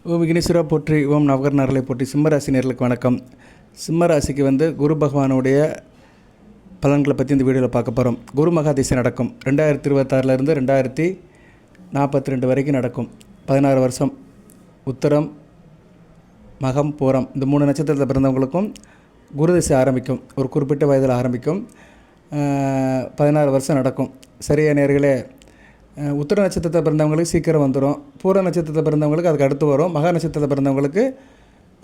ஓம் விக்னேஸ்வரா போற்றி, ஓம் நவகர்ணர்களை போற்றி. சிம்மராசி நேர்களுக்கு வணக்கம். சிம்மராசிக்கு குரு பகவானுடைய பலன்களை பற்றி இந்த வீடியோவில் பார்க்க போகிறோம். குரு மகாதிசை நடக்கும் 2026 2042 வரைக்கும் நடக்கும். 16 வருஷம். உத்தரம், மகம், பூரம் இந்த 3 நட்சத்திரத்தில் பிறந்தவங்களுக்கும் குரு திசை ஆரம்பிக்கும். ஒரு குறிப்பிட்ட வயதில் ஆரம்பிக்கும். 16 வருஷம் நடக்கும். சரியா நேர்களே? உத்திர நட்சத்திரத்தை பிறந்தவங்களுக்கு சீக்கிரம் வந்துடும். பூர நட்சத்திரத்தை பிறந்தவங்களுக்கு அதுக்கு அடுத்து வரும். மகா நட்சத்திரத்தை பிறந்தவங்களுக்கு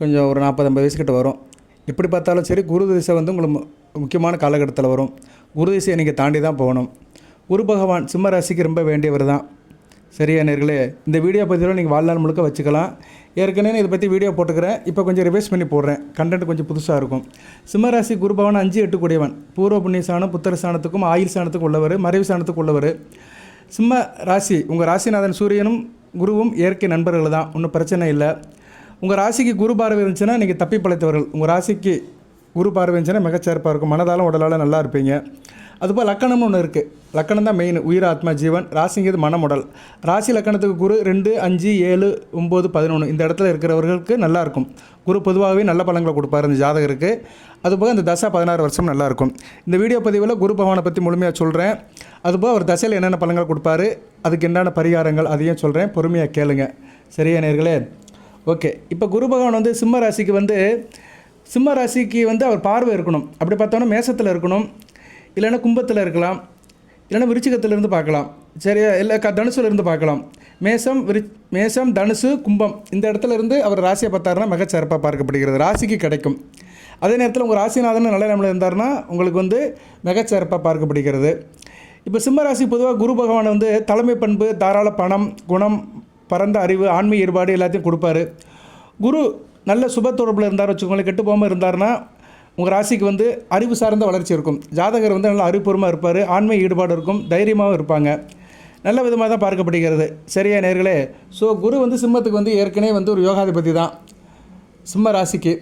கொஞ்சம் ஒரு 40-50 வயசுக்கிட்ட வரும். எப்படி பார்த்தாலும் சரி, குரு திசை உங்களுக்கு முக்கியமான காலகட்டத்தில் வரும். குரு திசையை நீங்கள் தாண்டி தான் போகணும். குரு பகவான் சிம்ம ராசிக்கு ரொம்ப வேண்டியவர் தான். சரியா நேர்களே? இந்த வீடியோ பதிவில் நீங்கள் வாழ்நாள் முழுக்க வச்சுக்கலாம். ஏற்கனவே இதை பற்றி வீடியோ போட்டுக்கிறேன். இப்போ கொஞ்சம் ரிவைஸ் பண்ணி போடுறேன். கண்டென்ட் கொஞ்சம் புதுசாக இருக்கும். சிம்மராசி குரு பகவான் 5-8 கூடியவன். பூர்வ புண்ணிய சாணம், புத்திர சாணத்துக்கும் ஆயுள் சாணத்துக்கும் உள்ளவர், மறைவு சாணத்துக்கு உள்ளவர். சிம்ம ராசி, உங்கள் ராசிநாதன் சூரியனும் குருவும் இயற்கை நண்பர்கள் தான். ஒன்றும் பிரச்சனை இல்லை. உங்கள் ராசிக்கு குரு பார்வை இருந்துச்சுன்னா நீங்கள் தப்பி பழைத்தவர்கள். உங்கள் ராசிக்கு குரு பார்வை இருந்துச்சுன்னா மிகச்சிறப்பாக இருக்கும். மனதாலும் உடலால் நல்லா இருப்பீங்க. அதுபோல் லக்கணம்னு ஒன்று இருக்குது. லக்கணம் தான் மெயின். உயிர், ஆத்மா, ஜீவன். ராசிங்கிறது மனம், உடல். ராசி லக்கணத்துக்கு குரு 2, 5, 7, 9, 11 இந்த இடத்துல இருக்கிறவர்களுக்கு நல்லாயிருக்கும். குரு பொதுவாகவே நல்ல பலன்களை கொடுப்பார் இந்த ஜாதகருக்கு. அதுபோக இந்த தசை 16 வருஷம் நல்லாயிருக்கும். இந்த வீடியோ பதிவில் குரு பகவானை பற்றி முழுமையாக சொல்கிறேன். அதுபோக அவர் தசையில் என்னென்ன பலன்கள் கொடுப்பாரு, அதுக்கு என்னென்ன பரிகாரங்கள் அதையும் சொல்கிறேன். பொறுமையாக கேளுங்க. சரியா நேர்களே? ஓகே. இப்போ குரு பகவான் சிம்ம ராசிக்கு அவர் பார்வை இருக்கணும். அப்படி பார்த்தோன்னா மேசத்தில் இருக்கணும், இல்லைன்னா கும்பத்தில் இருக்கலாம், இல்லைன்னா விருச்சிகத்திலிருந்து பார்க்கலாம். சரியா? இல்லை தனுசுலேருந்து பார்க்கலாம். மேசம், தனுசு, கும்பம் இந்த இடத்துல இருந்து அவர் ராசியை பார்த்தாருன்னா மிகச்சிறப்பாக பார்க்கப்படுகிறது. ராசிக்கு கிடைக்கும். அதே நேரத்தில் உங்கள் ராசிநாதன் நல்ல நிலைமையில் இருந்தார்னா உங்களுக்கு மிகச்சிறப்பாக பார்க்கப்படுகிறது. இப்போ சிம்மராசி பொதுவாக குரு பகவான் தலைமை பண்பு, தாராள பணம், குணம், பரந்த அறிவு, ஆன்மீக ஈடுபாடு எல்லாத்தையும் கொடுப்பாரு. குரு நல்ல சுப தொடர்பில் இருந்தார் வச்சுக்கோங்களேன், கெட்டு போகாமல் இருந்தார்னா உங்கள் ராசிக்கு அறிவு சார்ந்த வளர்ச்சி இருக்கும். ஜாதகர் நல்ல அறிவுபூர்வமாக இருப்பார், ஆன்மீக ஈடுபாடு இருக்கும், தைரியமாகவும் இருப்பாங்க. நல்ல விதமாக தான் பார்க்கப்படுகிறது. சரியா நேர்களே? ஸோ குரு சிம்மத்துக்கு ஏற்கனவே ஒரு யோகாதிபதி தான். சிம்ம ராசிக்கு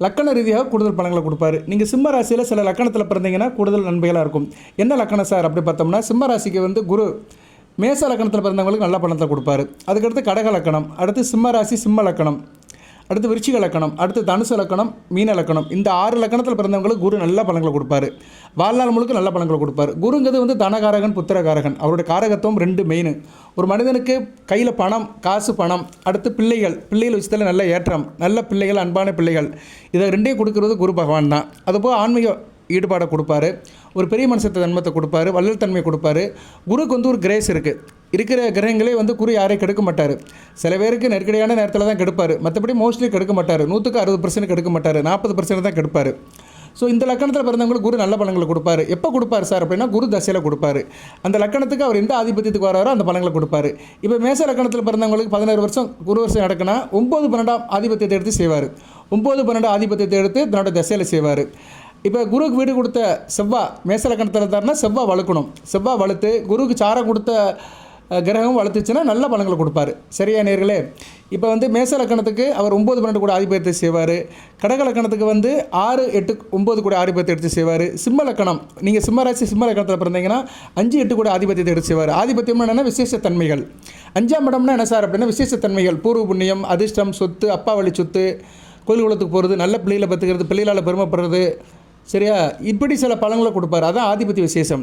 லக்கண ரீதியாக கூடுதல் பலன்களை கொடுப்பாரு. நீங்கள் சிம்ம ராசியில் சில லக்கணத்தில் பிறந்தீங்கன்னா கூடுதல் நன்மைகளாக இருக்கும். என்ன லக்கணம் சார் அப்படி பார்த்தோம்னா, சிம்ம ராசிக்கு குரு மேச லக்கணத்தில் பிறந்தவங்களுக்கு நல்ல பலனத்தை கொடுப்பாரு. அதுக்கடுத்து கடக லக்கணம், அடுத்து சிம்ம ராசி சிம்ம லக்கணம், அடுத்து விருச்சிக லக்கணம், அடுத்து தனுசு லக்கணம், மீன லக்கணம் இந்த 6 லக்கணத்தில் பிறந்தவங்களுக்கு குரு நல்ல பலன்களை கொடுப்பாரு. வாழ்நாள் முழுக்க நல்ல பலன்களை கொடுப்பார். குருங்கிறது தனகாரகன், புத்திரகாரகன். அவருடைய காரகத்துவம் 2 மெயின். ஒரு மனிதனுக்கு கையில் பணம், காசு, பணம், அடுத்து பிள்ளைகள் விஷயத்தில் நல்ல ஏற்றம், நல்ல பிள்ளைகள், அன்பான பிள்ளைகள், இதை 2ஐயும் கொடுக்கறது குரு பகவான் தான். அதுபோல் ஆன்மீக ஈடுபாடை கொடுப்பாரு. ஒரு பெரிய மனுஷத்தை தன்மத்தை கொடுப்பாரு, வள்ளல் தன்மையை கொடுப்பாரு. குருக்கு ஒரு கிரேஸ் இருக்குது. இருக்கிற கிரகங்களே குரு யாரையும் கெடுக்க மாட்டார். சில பேருக்கு நெருக்கடியான நேரத்தில் தான் கெடுப்பார். மற்றபடி மோஸ்ட்லி கெடுக்க மாட்டார். 100க்கு 60% கெடுக்க மாட்டார். 40% தான் கெடுப்பார். ஸோ இந்த லக்கணத்தில் பிறந்தவங்களுக்கு குரு நல்ல பலன்களை கொடுப்பாரு. எப்போ கொடுப்பாரு சார் அப்படின்னா, குரு தசையில் கொடுப்பாரு. அந்த லக்கணத்துக்கு அவர் எந்த ஆதிபத்தியத்துக்கு வராரோ அந்த பலன்களை கொடுப்பாரு. இப்போ மேச லக்கணத்தில் பிறந்தவங்களுக்கு 16 வருஷம் குரு வருஷம் நடக்குன்னா 9, 12 ஆதிபத்தியத்தை எடுத்து செய்வார். 9, 12 ஆதிபத்தியத்தை எடுத்து தன்னோட தசையில் செய்வார். இப்போ குருக்கு வீடு கொடுத்த செவ்வாய் மேச லக்கணத்தில் இருந்தார்னா செவ்வாய் வளர்க்கணும். செவ்வாய் வளர்த்து குருக்கு சாரம் கொடுத்த கிரகம் வளர்த்துச்சுன்னா நல்ல பலன்களை கொடுப்பார். சரியா நேர்களே? இப்போ மேச லக்கணத்துக்கு அவர் 9, 12 கூட ஆதிபத்தியத்தை செய்வார். கடக லக்கணத்துக்கு 6, 8, 9 கூட ஆதிபத்தியத்தை எடுத்து செய்வார். சிம்ம லக்கணம், நீங்கள் சிம்ம ராசி சிம்ம லக்கணத்தில் பிறந்தீங்கன்னா 5, 8 கூட ஆதிபத்தியத்தை எடுத்து செய்வார். ஆதிபத்தியம்னா என்னென்னா விசேஷத்தன்மைகள். 5ஆம் இடம்னா என்ன சார் அப்படின்னா விசேஷத்தன்மைகள், பூர்வ புண்ணியம், அதிர்ஷ்டம், சொத்து, அப்பா வழி சொத்து, கோயில் குளத்துக்கு போகிறது, நல்ல பிள்ளைகளை பற்றுக்கிறது, பிள்ளைகளால் பெருமைப்படுறது. சரியா? இப்படி சில பலன்களை கொடுப்பார். அதான் ஆதிபத்திய விசேஷம்.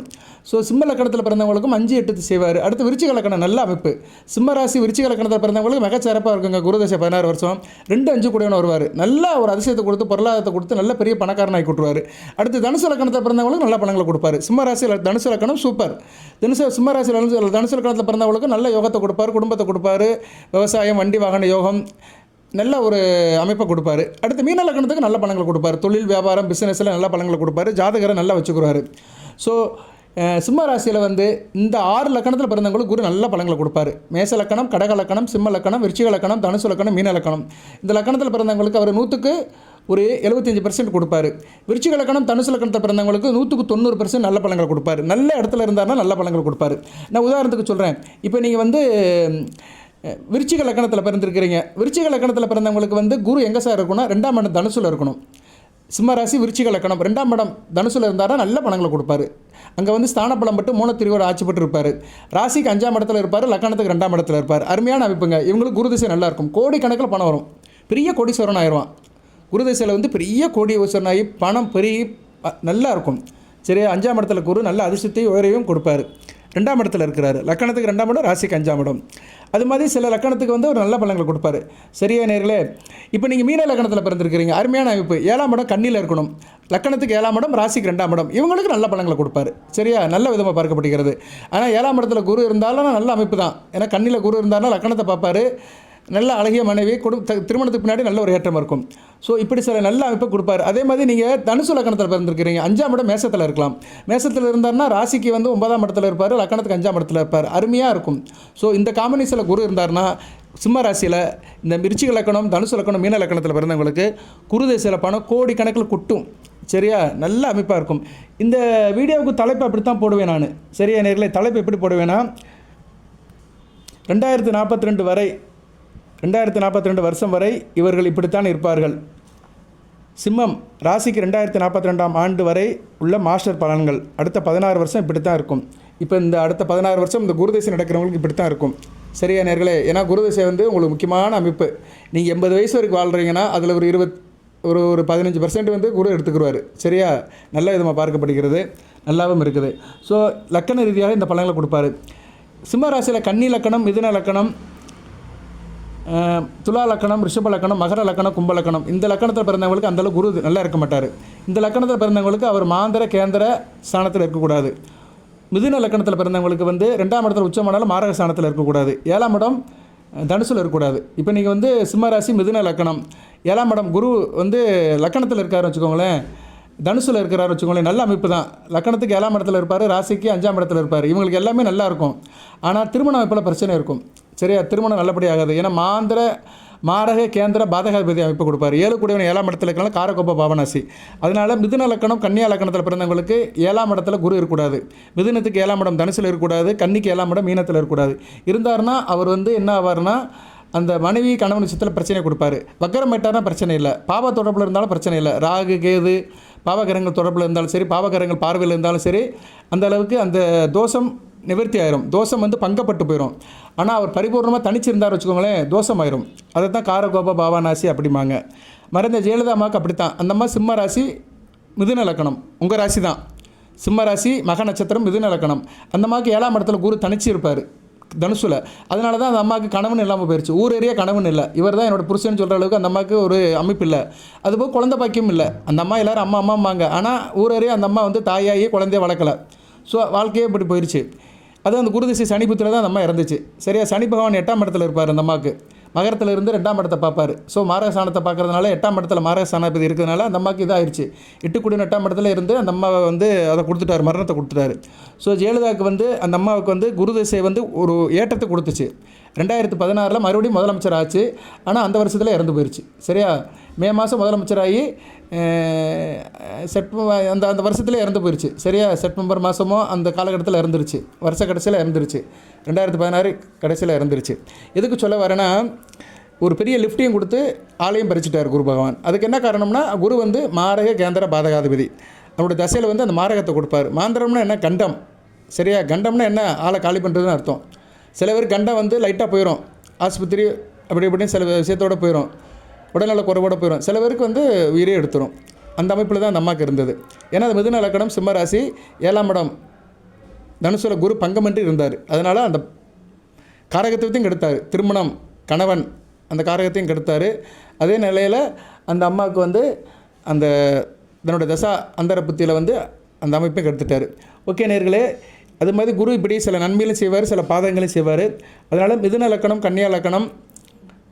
ஸோ சிம்ம லக்கணத்தில் பிறந்தவங்களுக்கும் 5, 8 செய்வார். அடுத்து விருச்சிக லக்கணம் நல்ல அமைப்பு. சிம்ம ராசி விருச்சிக லக்கணத்தில் பிறந்தவங்களுக்கு மிகச்சிறப்பாக இருக்குங்க. குருதசை 16 வருஷம் 2, 5 கூடவன் வருவார். நல்ல ஒரு அதிசயத்தை கொடுத்து, பொருளாதாரத்தை கொடுத்து, நல்ல பெரிய பணக்காரனாகி கொடுத்துருவார். அடுத்து தனுசு லக்கணத்தில் பிறந்தவங்களுக்கு நல்ல பலன்களை கொடுப்பார். சிம்ம ராசியில் தனுசு லக்கணம் சூப்பர். சிம்ம ராசியில் தனுசு லக்கணத்தில் பிறந்தவங்களுக்கு நல்ல யோகத்தை கொடுப்பார், குடும்பத்தை கொடுப்பார், விவசாயம், வண்டி வாகன யோகம், நல்ல ஒரு அமைப்பை கொடுப்பாரு. அடுத்து மீன லக்கணத்துக்கு நல்ல பலன்களை கொடுப்பார். தொழில், வியாபாரம், பிஸ்னஸில் நல்ல பலன்களை கொடுப்பார். ஜாதகரை நல்லா வச்சுக்கிறாரு. ஸோ சிம்ம ராசியில் இந்த 6 லக்கணத்தில் பிறந்தவங்களுக்கு குரு நல்ல பலன்களை கொடுப்பார். மேச லக்கணம், கடக லக்கணம், சிம்ம லக்கணம், விருச்சிக லக்கணம், தனுசு லக்கணம், மீன லக்கணம் இந்த லக்கணத்தில் பிறந்தவங்களுக்கு அவர் 100க்கு ஒரு 75% கொடுப்பார். விருச்சிக லக்கணம், தனுசு லக்கணத்தில் பிறந்தவங்களுக்கு 100க்கு 90% நல்ல பலன்களை கொடுப்பார். நல்ல இடத்துல இருந்தார்னா நல்ல பலன்கள் கொடுப்பார். நான் உதாரணத்துக்கு சொல்கிறேன். இப்போ நீங்கள் விருச்சிக லக்கணத்தில் பிறந்திருக்கிறீங்க. விருச்சிக லக்கணத்தில் பிறந்தவங்களுக்கு குரு எங்கே சார் இருக்கணும்? 2ஆம் இடம் தனுசில் இருக்கணும். சிம்ம ராசி விருச்சிக லக்கணம் 2ஆம் இடம் தனுசில் இருந்தாரா நல்ல பலன்களை கொடுப்பாரு. அங்கே வந்து ஸ்தானப்பலம் பட்டு 3 திரியோட ஆட்சி பெற்று இருப்பார். ராசிக்கு 5ஆம் இடத்துல இருப்பார், லக்கணத்துக்கு 2ஆம் இடத்துல இருப்பார். அருமையான அமைப்புங்க. இவங்களுக்கு குரு திசை நல்லாயிருக்கும். கோடிக்கணக்கில் பணம் வரும், பெரிய கோடீஸ்வரன் ஆயிடுவான். குரு திசையில் வந்து பெரிய கோடீஸ்வரன் ஆகி பணம் பெரிய நல்லா இருக்கும். சரியா, 5ஆம் இடத்துல குரு நல்ல அதிர்ஷ்டத்தையும் உயரையும் கொடுப்பார். 2ஆம் இடத்துல இருக்கிறாரு, லக்கணத்துக்கு 2ஆம் இடம், ராசிக்கு 5ஆம் இடம். அது மாதிரி சில லக்கணத்துக்கு வந்து ஒரு நல்ல பலன்களை கொடுப்பாரு. சரியா நேர்களே, இப்போ நீங்கள் மீன லக்கணத்தில் பிறந்திருக்கிறீங்க, அருமையான அமைப்பு. 7ஆம் இடம் கண்ணியில் இருக்கணும், லக்கணத்துக்கு 7ஆம் இடம், ராசிக்கு 2ஆம் இடம். இவங்களுக்கு நல்ல பலன்களை கொடுப்பாரு. சரியா, நல்ல விதமாக பார்க்கப்படுகிறது. ஆனால் 7ஆம் இடத்துல குரு இருந்தாலும் நல்ல அமைப்பு தான். ஏன்னா கண்ணியில் குரு இருந்தாலும் லக்கணத்தை பார்ப்பார். நல்ல அழகிய மனைவி, திருமணத்துக்கு பின்னாடி நல்ல ஒரு ஏற்றம் இருக்கும். ஸோ இப்படி சில நல்ல அமைப்பை கொடுப்பார். அதே மாதிரி நீங்கள் தனுசு லக்கணத்தில் பிறந்திருக்கிறீங்க, 5ஆம் இடம் மேசத்தில் இருக்கலாம். மேசத்தில் இருந்தார்னா ராசிக்கு வந்து 9ஆம் இடத்துல இருப்பார், லக்கணத்துக்கு 5ஆம் இடத்துல இருப்பார். அருமையாக இருக்கும். ஸோ இந்த காம்பினேஷனில் குரு இருந்தார்னா சிம்ம ராசியில் இந்த விருச்சிக லக்கணம், தனுசு லக்கணம், மீன லக்கணத்தில் பிறந்தவங்களுக்கு குரு திசையில் பணம் கோடி கணக்கில் கொட்டும். சரியா, நல்ல அமைப்பாக இருக்கும். இந்த வீடியோவுக்கு தலைப்பு அப்படி தான் போடுவேன் நான். சரியா நேர்களே, தலைப்பு எப்படி போடுவேன்னா 2042 வரை 2042 வருஷம் வரை இவர்கள் இப்படித்தான் இருப்பார்கள். சிம்மம் ராசிக்கு 2042ஆம் ஆண்டு வரை உள்ள மாஸ்டர் பலன்கள். அடுத்த 16 வருஷம் இப்படி தான் இருக்கும். இப்போ இந்த அடுத்த 16 வருஷம் இந்த குருதிசை நடக்கிறவங்களுக்கு இப்படி தான் இருக்கும். சரியா நேர்களே, ஏன்னா குருதிசை வந்து உங்களுக்கு முக்கியமான அமைப்பு. நீங்கள் 80 வயசு வரைக்கும் வாழ்கிறீங்கன்னா அதில் ஒரு 15% வந்து குரு எடுத்துக்கிடுவார். சரியா, நல்ல விதமாக பார்க்கப்படுகிறது, நல்லாவும் இருக்குது. ஸோ லக்கண ரீதியாக இந்த பலன்களை கொடுப்பாரு. சிம்ம ராசியில் கன்னி லக்கணம், மிதுன லக்கணம், துலா லக்கணம், ரிஷப லக்கணம், மகர லக்கணம், கும்ப லக்கணம், இந்த லக்கணத்தில் பிறந்தவங்களுக்கு அந்தளவு குரு நல்லா இருக்க மாட்டார். இந்த லக்கணத்தில் பிறந்தவங்களுக்கு அவர் மாந்திர கேந்திர ஸ்தானத்தில் இருக்கக்கூடாது. மிதுன லக்கணத்தில் பிறந்தவங்களுக்கு வந்து 2ஆம் இடத்துல உச்சமானாலும் மாரக ஸ்தானத்தில் இருக்கக்கூடாது. 7ஆம் இடம் தனுசில் இருக்கக்கூடாது. இப்போ நீங்கள் வந்து சிம்மராசி மிதுன லக்கணம், 7ஆம் இடம் குரு வந்து லக்கணத்தில் இருக்காருன்னு வச்சுக்கோங்களேன், தனுசில் இருக்கிறாரு வச்சுக்கோங்களேன், நல்ல அமைப்பு தான். லக்கணத்துக்கு 7ஆம் இடத்துல இருப்பார், ராசிக்கு 5ஆம் இடத்துல இருப்பார். இவங்களுக்கு எல்லாமே நல்லா இருக்கும். ஆனால் திருமண அமைப்பில் பிரச்சனை இருக்கும். சரியா, திருமணம் நல்லபடியாகாது. ஏன்னா மாரக கேந்திர பாதகாதிபதி அமைப்பு கொடுப்பார். 7 கூடியவன் 7ஆம் இடத்துல இருக்கலாம், காரகோப பாவனாசி. அதனால் மிதுன லக்கணம், கன்னியா லக்கணத்தில் பிறந்தவங்களுக்கு 7ஆம் இடத்துல குரு இருக்கக்கூடாது. மிதுனத்துக்கு 7ஆம் இடம் தனுசில் இருக்கக்கூடாது, கன்னிக்கு 7ஆம் இடம் மீனத்தில் இருக்கக்கூடாது. இருந்தார்னா அவர் வந்து என்ன ஆவார்னா அந்த மனைவி கணவன் விஷயத்தில் பிரச்சனை கொடுப்பாரு. வக்கரம் ஆயிட்டார்னா பிரச்சனை இல்லை, பாவ தொடர்பில் இருந்தாலும் பிரச்சனை இல்லை. ராகு கேது பாவகரங்கள் தொடர்பில் இருந்தாலும் சரி, பாவகரங்கள் பார்வையில் இருந்தாலும் சரி, அந்த அளவுக்கு அந்த தோஷம் நிவர்த்தி ஆயிரும். தோஷம் வந்து பங்கப்பட்டு போயிடும். ஆனால் அவர் பரிபூர்ணமாக தனிச்சிருந்தார் வச்சுக்கோங்களேன், தோஷம் ஆயிரும். அதை தான் காரகோப பாவநாசி அப்படிம்பாங்க. மறைந்த ஜெயலலிதா அம்மாவுக்கு அப்படி தான். அந்த அம்மா சிம்ம ராசி மிதுன லக்கணம், உங்கள் ராசி தான் சிம்ம ராசி, மக நட்சத்திரம், மிதுன லக்கணம். அந்த அம்மாவுக்கு 7ஆம் இடத்துல குரு தனிச்சு இருப்பார் தனுசுல. அதனால தான் அந்த அம்மாவுக்கு கணவன் இல்லாமல் போயிடுச்சு. ஊர் ஏரியா கணவன் இல்லை, இவர் தான் என்னோட புருஷன் சொல்கிற அளவுக்கு அந்த அம்மாவுக்கு ஒரு அமைப்பு இல்லை. அதுபோல் குழந்தை பாக்கியம் இல்லை. அந்த அம்மா எல்லோரும் அம்மா அம்மாம்பாங்க, ஆனால் ஊர் ஏரியா அந்த அம்மா வந்து தாயாகி குழந்தைய வளர்க்கலை. ஸோ வாழ்க்கையே இப்படி போயிடுச்சு. அது அந்த குருதிசை சனி புத்தியில் தான் அந்த அம்மா இறந்துச்சு. சரியா, சனி பகவான் 8ஆம் இடத்துல இருப்பார். அந்த அம்மாவுக்கு மகரத்தில் இருந்து 2ஆம் இடத்தை பார்ப்பார். ஸோ மாரகஸ்தானத்தை பார்க்கறதுனால 8ஆம் இடத்துல மாரகஸ்தானாதிபதி இருக்கிறதுனால அந்த அம்மாவுக்கு இதாகிடுச்சு. 8 கூடிய 8ஆம் இடத்துல இருந்து அந்த அம்மாவை வந்து அதை கொடுத்துட்டார், மரணத்தை கொடுத்துட்டாரு. ஸோ ஜெயலலிதாவுக்கு வந்து அந்த அம்மாவுக்கு வந்து குருதிசை வந்து ஒரு ஏற்றத்தை கொடுத்துச்சு. 2016 மறுபடியும் முதலமைச்சர் ஆச்சு. ஆனால் அந்த வருஷத்தில் இறந்து போயிடுச்சு. சரியா, மே மாதம் முதலமைச்சராகி அந்த வருஷத்தில் இறந்து போயிடுச்சு. சரியா, செப்டம்பர் மாதமோ அந்த காலகட்டத்தில் இறந்துருச்சு. வருஷ கடைசியில் இறந்துருச்சு. 2016 கடைசியில் இறந்துருச்சு. எதுக்கு சொல்ல வரேன்னா, ஒரு பெரிய லிஃப்டையும் கொடுத்து ஆலயம் பறிச்சிட்டார் குரு பகவான். அதுக்கு என்ன காரணம்னா, குரு வந்து மாரக கேந்திர பாதகாதிபதி. அவருடைய தசையில் வந்து அந்த மாரகத்தை கொடுப்பார். மாந்திரம்னா என்ன, கண்டம். சரியா, கண்டம்னா என்ன, ஆளை காலி பண்ணுறதுன்னு அர்த்தம். சில பேர் கண்டம் வந்து லைட்டாக போயிடும், ஆஸ்பத்திரி அப்படி இப்படின்னு சில விஷயத்தோடு போயிடும், உடல்நல குறைவோடு போயிடும். சில பேருக்கு வந்து உயிரே எடுத்துரும். அந்த அமைப்பில் தான் அந்த அம்மாவுக்கு இருந்தது. ஏன்னா அது மிதுன லக்கணம், சிம்ம ராசி, 7ஆம் இடம் தனுசுல குரு பங்கமின்றி இருந்தார். அதனால் அந்த காரகத்தையும் கெடுத்தார். திருமணம், கணவன், அந்த காரகத்தையும் கெடுத்தார். அதே நிலையில் அந்த அம்மாவுக்கு வந்து அந்த தன்னுடைய தசா அந்தர புத்தியில் வந்து அந்த அமைப்பையும் கெடுத்துட்டார். ஓகே நேர்களே, அது மாதிரி குரு இப்படி சில நன்மையிலும் செய்வார், சில பாதங்களையும் செய்வார். அதனால் மிதுன லக்கணம், கன்னியா லக்கணம்,